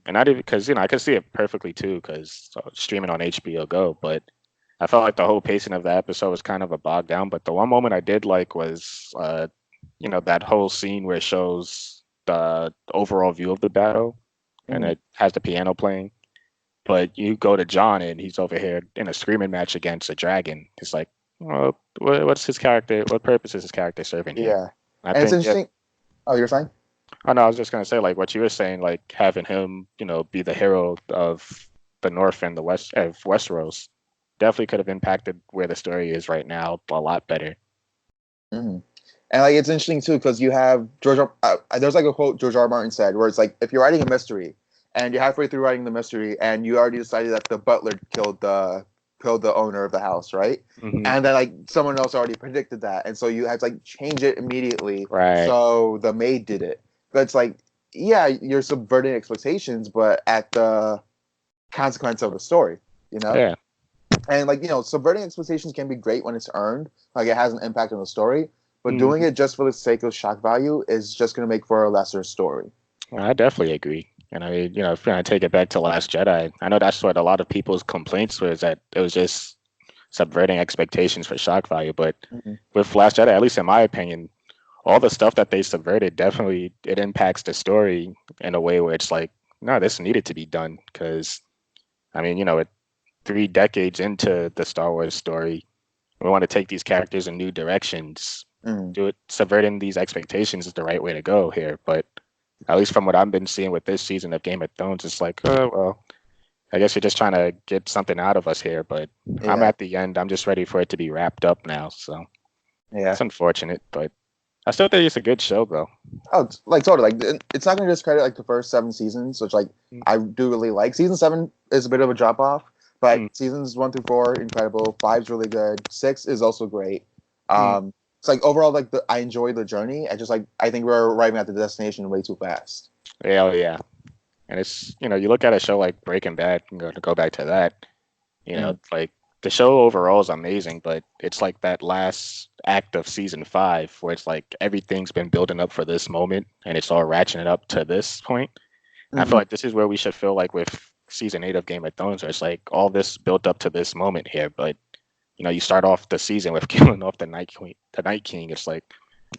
And not even because, I could see it perfectly too, because streaming on HBO Go. But I felt like the whole pacing of the episode was kind of a bogged down. But the one moment I did like was, that whole scene where it shows the overall view of the battle and it has the piano playing. But you go to John and he's over here in a screaming match against a dragon. It's like, well, what's his character? What purpose is his character serving here? Yeah, I and it's think, interesting. Oh, you're fine. oh no, I was just gonna say like what you were saying, like having him, be the hero of the North and the West of Westeros, definitely could have impacted where the story is right now a lot better. Mm-hmm. And like it's interesting too because you have there's like a quote George R. R. Martin said where it's like if you're writing a mystery and you're halfway through writing the mystery and you already decided that the butler killed the owner of the house, right? Mm-hmm. And then like someone else already predicted that, and so you have to like change it immediately. Right. So the maid did it, but it's like yeah, you're subverting expectations, but at the consequence of the story, Yeah. And like subverting expectations can be great when it's earned, like it has an impact on the story. But doing it just for the sake of shock value is just going to make for a lesser story. I definitely agree. And I mean, if you're going to take it back to Last Jedi, I know that's what a lot of people's complaints were, is that it was just subverting expectations for shock value. But with Last Jedi, at least in my opinion, all the stuff that they subverted, definitely it impacts the story in a way where it's like, no, this needed to be done. Because, I mean, 3 decades into the Star Wars story, we want to take these characters in new directions. Do it, subverting these expectations is the right way to go here. But at least from what I've been seeing with this season of Game of Thrones, it's like, oh, well, I guess you're just trying to get something out of us here. But I'm at the end. I'm just ready for it to be wrapped up now. So it's unfortunate, but I still think it's a good show, though. Oh, like totally. Like it's not going to discredit like the first 7 seasons, which like I do really like. Season 7 is a bit of a drop off, but seasons 1 through 4 incredible. 5's really good. 6 is also great. It's like overall, like I enjoy the journey. I think we're arriving at the destination way too fast. Oh yeah, and it's you look at a show like Breaking Bad, to go back to that, like the show overall is amazing, but it's like that last act of season 5 where it's like everything's been building up for this moment and it's all ratcheting up to this point. I feel like this is where we should feel like with season 8 of Game of Thrones, where it's like all this built up to this moment here, but you start off the season with killing off the Night King. It's like,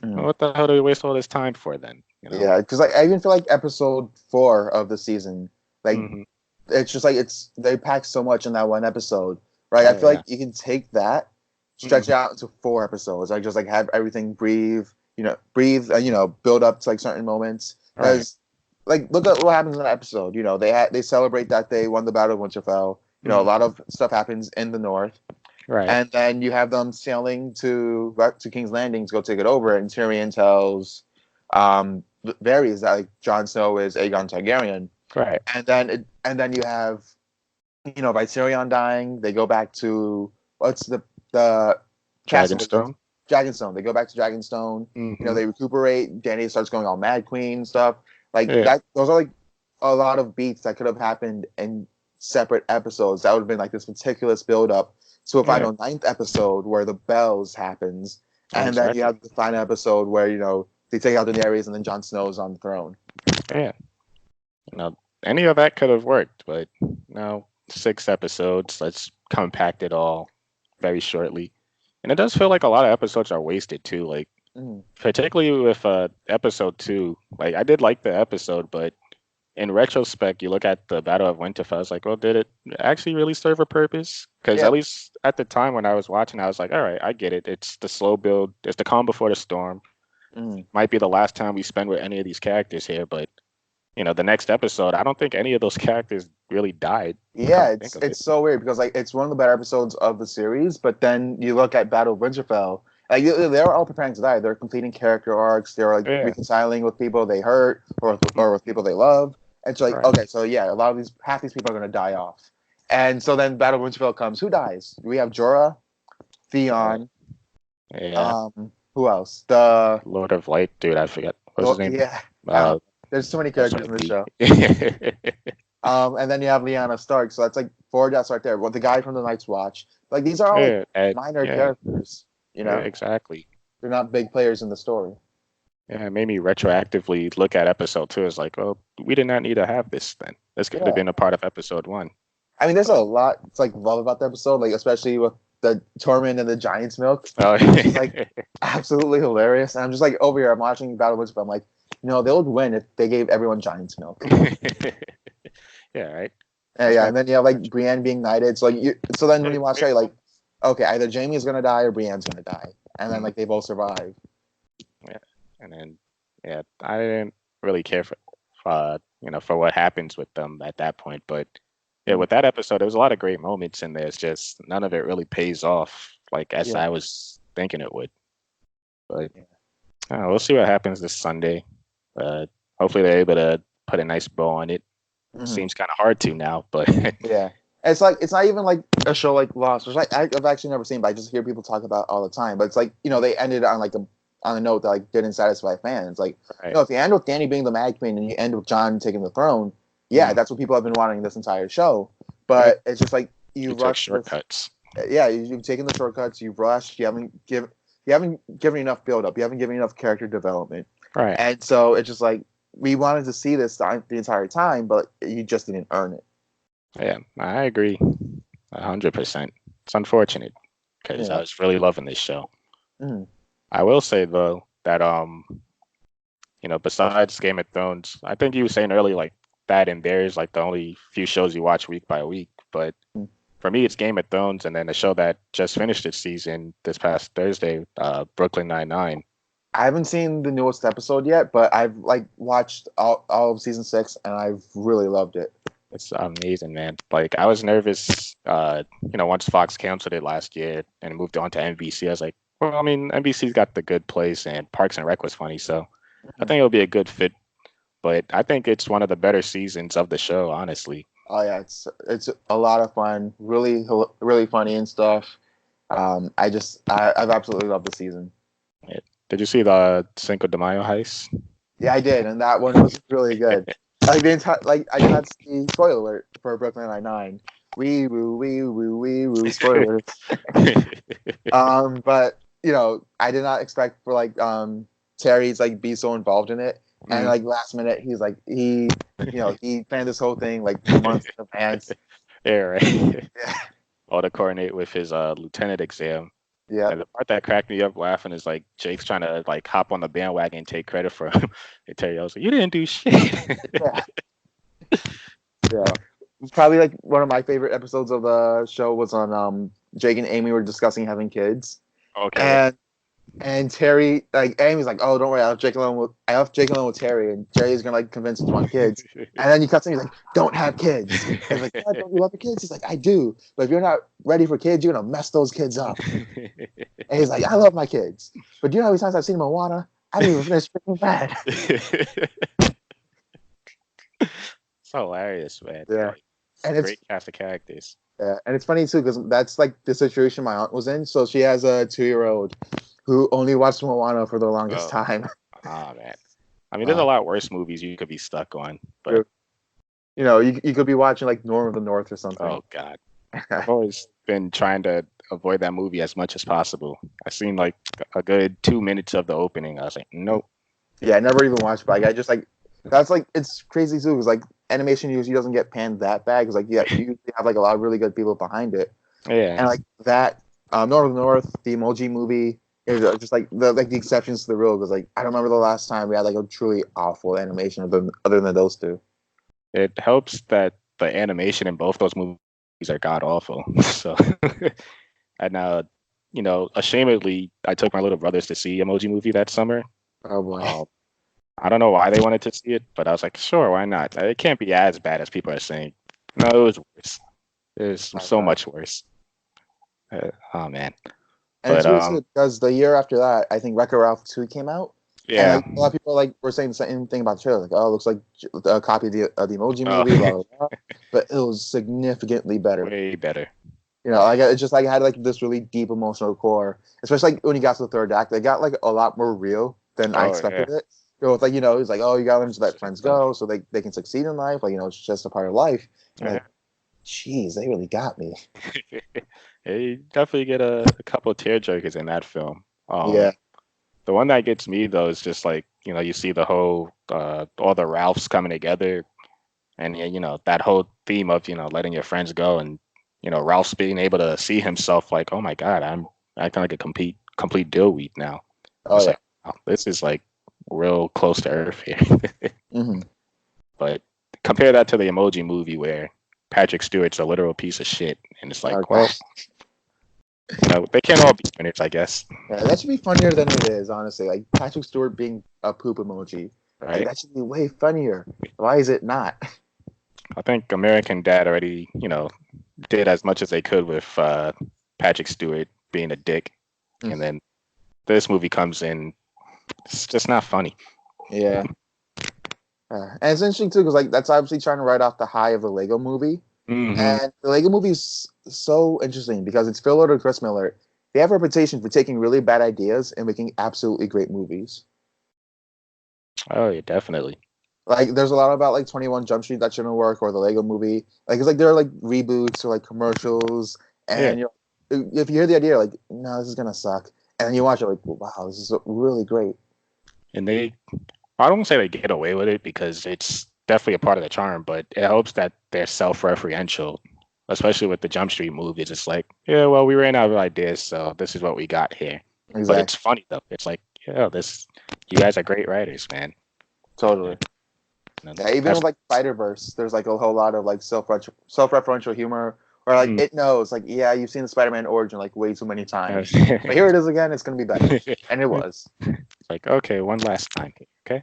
what the hell do we waste all this time for then? Yeah, because I even feel like episode 4 of the season, like it's just like they pack so much in that one episode, right? I feel like you can take that, stretch it out into 4 episodes, like just like have everything breathe, build up to like certain moments. Because like look at what happens in that episode. They celebrate that they won the Battle of Winterfell. A lot of stuff happens in the north. Right. And then you have them sailing to King's Landing to go take it over, and Tyrion tells Varys that like Jon Snow is Aegon Targaryen. Right. And then you have Viserion dying. They go back to what's the Dragonstone. Dragonstone. They go back to Dragonstone. They recuperate. Dany starts going all Mad Queen stuff. Like that. Those are like a lot of beats that could have happened in separate episodes. That would have been like this meticulous build up to a final 9th episode where the bells happens, and then you have the final episode where they take out Daenerys and then Jon Snow's on the throne. Yeah, any of that could have worked, but no, 6 episodes. Let's compact it all very shortly. And it does feel like a lot of episodes are wasted too. Like Mm. particularly with episode 2. Like I did like the episode, but in retrospect, you look at the Battle of Winterfell. It's like, well, did it actually really serve a purpose? Because Yeah. at least at the time when I was watching, I was like, all right, I get it. It's the slow build. It's the calm before the storm. Mm. Might be the last time we spend with any of these characters here, but the next episode, I don't think any of those characters really died. Come Yeah, to think it's of it. it's so weird because like it's one of the better episodes of the series, but then you look at Battle of Winterfell, like they're all preparing to die. They're completing character arcs. They're like Yeah. reconciling with people they hurt or with people they love. And it's like, Right. okay, so yeah, a lot of these half these people are gonna die off. And so then Battle of Winterfell comes. Who dies? We have Jorah, Theon, Yeah. who else? The Lord of Light, dude. I forget what's his name. yeah. Uh, There's so many that's characters in the right. show. And then you have Lyanna Stark. So that's like 4 deaths right there. Well, the guy from the Night's Watch. Like these are all like minor characters. Yeah, exactly. They're not big players in the story. Yeah, it made me retroactively look at episode 2. It's like, oh, we did not need to have this then. This could have been a part of episode 1. I mean, there's a lot to like love about the episode, like especially with the Tormund and the Giant's Milk. Oh, It's like absolutely hilarious. And I'm just like over here, I'm watching Battle of Winterfell. I'm like, they would win if they gave everyone Giant's Milk. Yeah, right. Yeah, and then you have like Brienne being knighted. So then when you watch that, you're like, okay, either Jamie is gonna die or Brienne's gonna die, and then like they both survive. Yeah, and then I didn't really care for for what happens with them at that point, but yeah, with that episode, there was a lot of great moments in there. It's just none of it really pays off like as I was thinking it would. But we'll see what happens this Sunday. Hopefully they're able to put a nice bow on it. Seems kind of hard to now, but yeah, it's like it's not even like a show like Lost, which I've actually never seen, but I just hear people talk about all the time. But it's like they ended on like on a note that like didn't satisfy fans. Like if you end with Dany being the Mad Queen and you end with Jon taking the throne, that's what people have been wanting this entire show. But it's just like you rush shortcuts. You've taken the shortcuts. You've rushed. You haven't given enough build up. You haven't given enough character development. Right. And so it's just like we wanted to see this the entire time, but you just didn't earn it. Yeah, I agree, 100%. It's unfortunate because I was really loving this show. I will say though that besides Game of Thrones, I think you were saying earlier like that and Bear is like the only few shows you watch week by week, but for me it's Game of Thrones and then a show that just finished its season this past Thursday, Brooklyn Nine-Nine. I haven't seen the newest episode yet, but I've like watched all of season 6 and I've really loved it. It's amazing, man. Like I was nervous, once Fox canceled it last year and moved on to NBC. I was like, well, I mean, NBC's got the Good Place and Parks and Rec was funny, so I think it'll be a good fit. But I think it's one of the better seasons of the show, honestly. Oh yeah, it's a lot of fun, really really funny and stuff. I've absolutely loved the season. Yeah. Did you see the Cinco de Mayo heist? Yeah, I did, and that one was really good. Like the entire, I did not see spoiler alert for Brooklyn Nine-Nine. Wee woo, spoiler. But I did not expect for Terry's like be so involved in it, and like last minute he's like he planned this whole thing like months in advance. Yeah, right. Yeah. Or to coordinate with his lieutenant exam. Yeah. And the part that cracked me up laughing is like Jake's trying to like hop on the bandwagon and take credit for him. And Terry was like, "You didn't do shit." Yeah. Probably like one of my favorite episodes of the show was on Jake and Amy were discussing having kids. Okay. And Terry, like Amy's like, "Oh, don't worry, I left Jake alone with Terry," and Terry's gonna like convince him to want kids. And then he cuts in, he's like, "Don't have kids." And he's like, "Don't you love the kids?" He's like, "I do, but if you're not ready for kids, you're gonna mess those kids up." And he's like, "I love my kids, but do you know how many times I've seen Moana? I didn't even finish Breaking Bad." It's hilarious, man. Yeah, and it's great cast of characters. Yeah, and it's funny too because that's like the situation my aunt was in. So she has a 2-year-old who only watched Moana for the longest time. Oh man, I mean, there's a lot worse movies you could be stuck on, but you could be watching like Norm of the North or something. Oh god, I've always been trying to avoid that movie as much as possible. I seen like a good 2 minutes of the opening. I was like, nope. Yeah, I never even watched, but I just like that's like it's crazy too because like animation usually doesn't get panned that bad because like you usually have like a lot of really good people behind it. Yeah, and like that North, the Emoji Movie. It was just like the exceptions to the rule. Because like I don't remember the last time we had like a truly awful animation other than those two. It helps that the animation in both those movies are god awful. So, and ashamedly, I took my little brothers to see Emoji Movie that summer. Oh boy. I don't know why they wanted to see it, but I was like, sure, why not? It can't be as bad as people are saying. No, it was worse. It was so much worse. Oh man. And it's But weird too, because the year after that, I think Wreck-It Ralph 2 came out. And yeah. like a lot of people like were saying the same thing about the trailer, like, oh, it looks like a copy of the Emoji Movie, blah, blah, blah. But it was significantly better. Way better. You know, like it just like had like this really deep emotional core, especially like when you got to the third act. They got like a lot more real than I expected it. So it's like, you know, it's like, oh, you gotta let let friends go so they can succeed in life. Like, you know, it's just a part of life. And like, geez, they really got me. You definitely get a couple of tear jerkers in that film. Yeah. The one that gets me though is just like, you see the whole all the Ralphs coming together, and that whole theme of letting your friends go, and Ralph's being able to see himself like, oh my god, I'm acting like a complete dillweed now. Oh yeah. Like, oh, this is like real close to earth here. Mm-hmm. But compare that to the Emoji Movie where Patrick Stewart's a literal piece of shit, and it's like, well, they can't all be winners, I guess. Yeah, that should be funnier than it is, honestly. Like Patrick Stewart being a poop emoji, right? Like, that should be way funnier. Why is it not? I think American Dad already, did as much as they could with Patrick Stewart being a dick, and then this movie comes in, it's just not funny. Yeah. And it's interesting too, because like that's obviously trying to write off the high of the Lego Movie, and the Lego Movie is so interesting because it's Phil Lord and Chris Miller. They have a reputation for taking really bad ideas and making absolutely great movies. Oh yeah, definitely. Like there's a lot about like 21 Jump Street that shouldn't work, or the Lego Movie. Like it's like there are like reboots or like commercials, and if you hear the idea, like no, this is gonna suck, and then you watch it, like wow, this is really great. And I don't say they get away with it because it's definitely a part of the charm, but it helps that they're self-referential, especially with the Jump Street movies. It's like, yeah, well, we ran out of ideas, so this is what we got here. Exactly. But it's funny though. It's like, yeah, you guys are great writers, man. Totally. Yeah, even with like Spider-Verse, there's like a whole lot of like self-referential humor, or like it knows, like yeah, you've seen the Spider-Man origin like way too many times, but here it is again. It's gonna be better, and it was. It's like, okay, one last time, okay.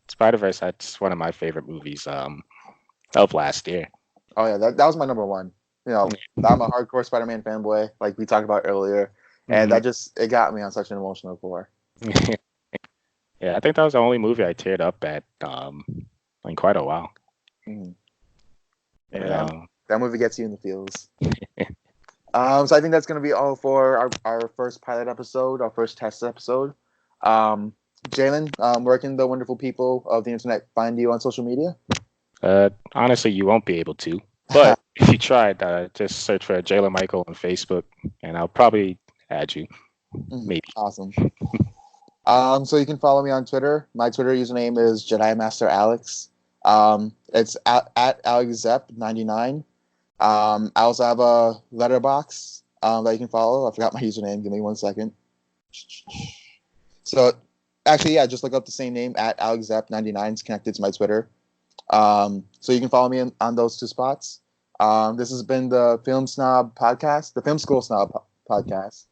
Spider-Verse, that's one of my favorite movies of last year. Oh yeah, that was my number one. You know, I'm a hardcore Spider-Man fanboy, like we talked about earlier, and it got me on such an emotional core. Yeah, I think that was the only movie I teared up at in quite a while. Yeah, that movie gets you in the feels. So I think that's going to be all for our first pilot episode, our first test episode. Jalen, where can the wonderful people of the internet find you on social media? Honestly, you won't be able to. But if you tried, just search for Jalen Michael on Facebook, and I'll probably add you. Maybe. Awesome. So you can follow me on Twitter. My Twitter username is Jedi Master Alex. It's at AlexZep99. I also have a letterbox that you can follow. I forgot my username. Give me 1 second. So actually, yeah, just look up the same name at AlexZep99. It's connected to my Twitter. So you can follow me on those two spots. This has been the Film Snob podcast, the Film School Snob podcast.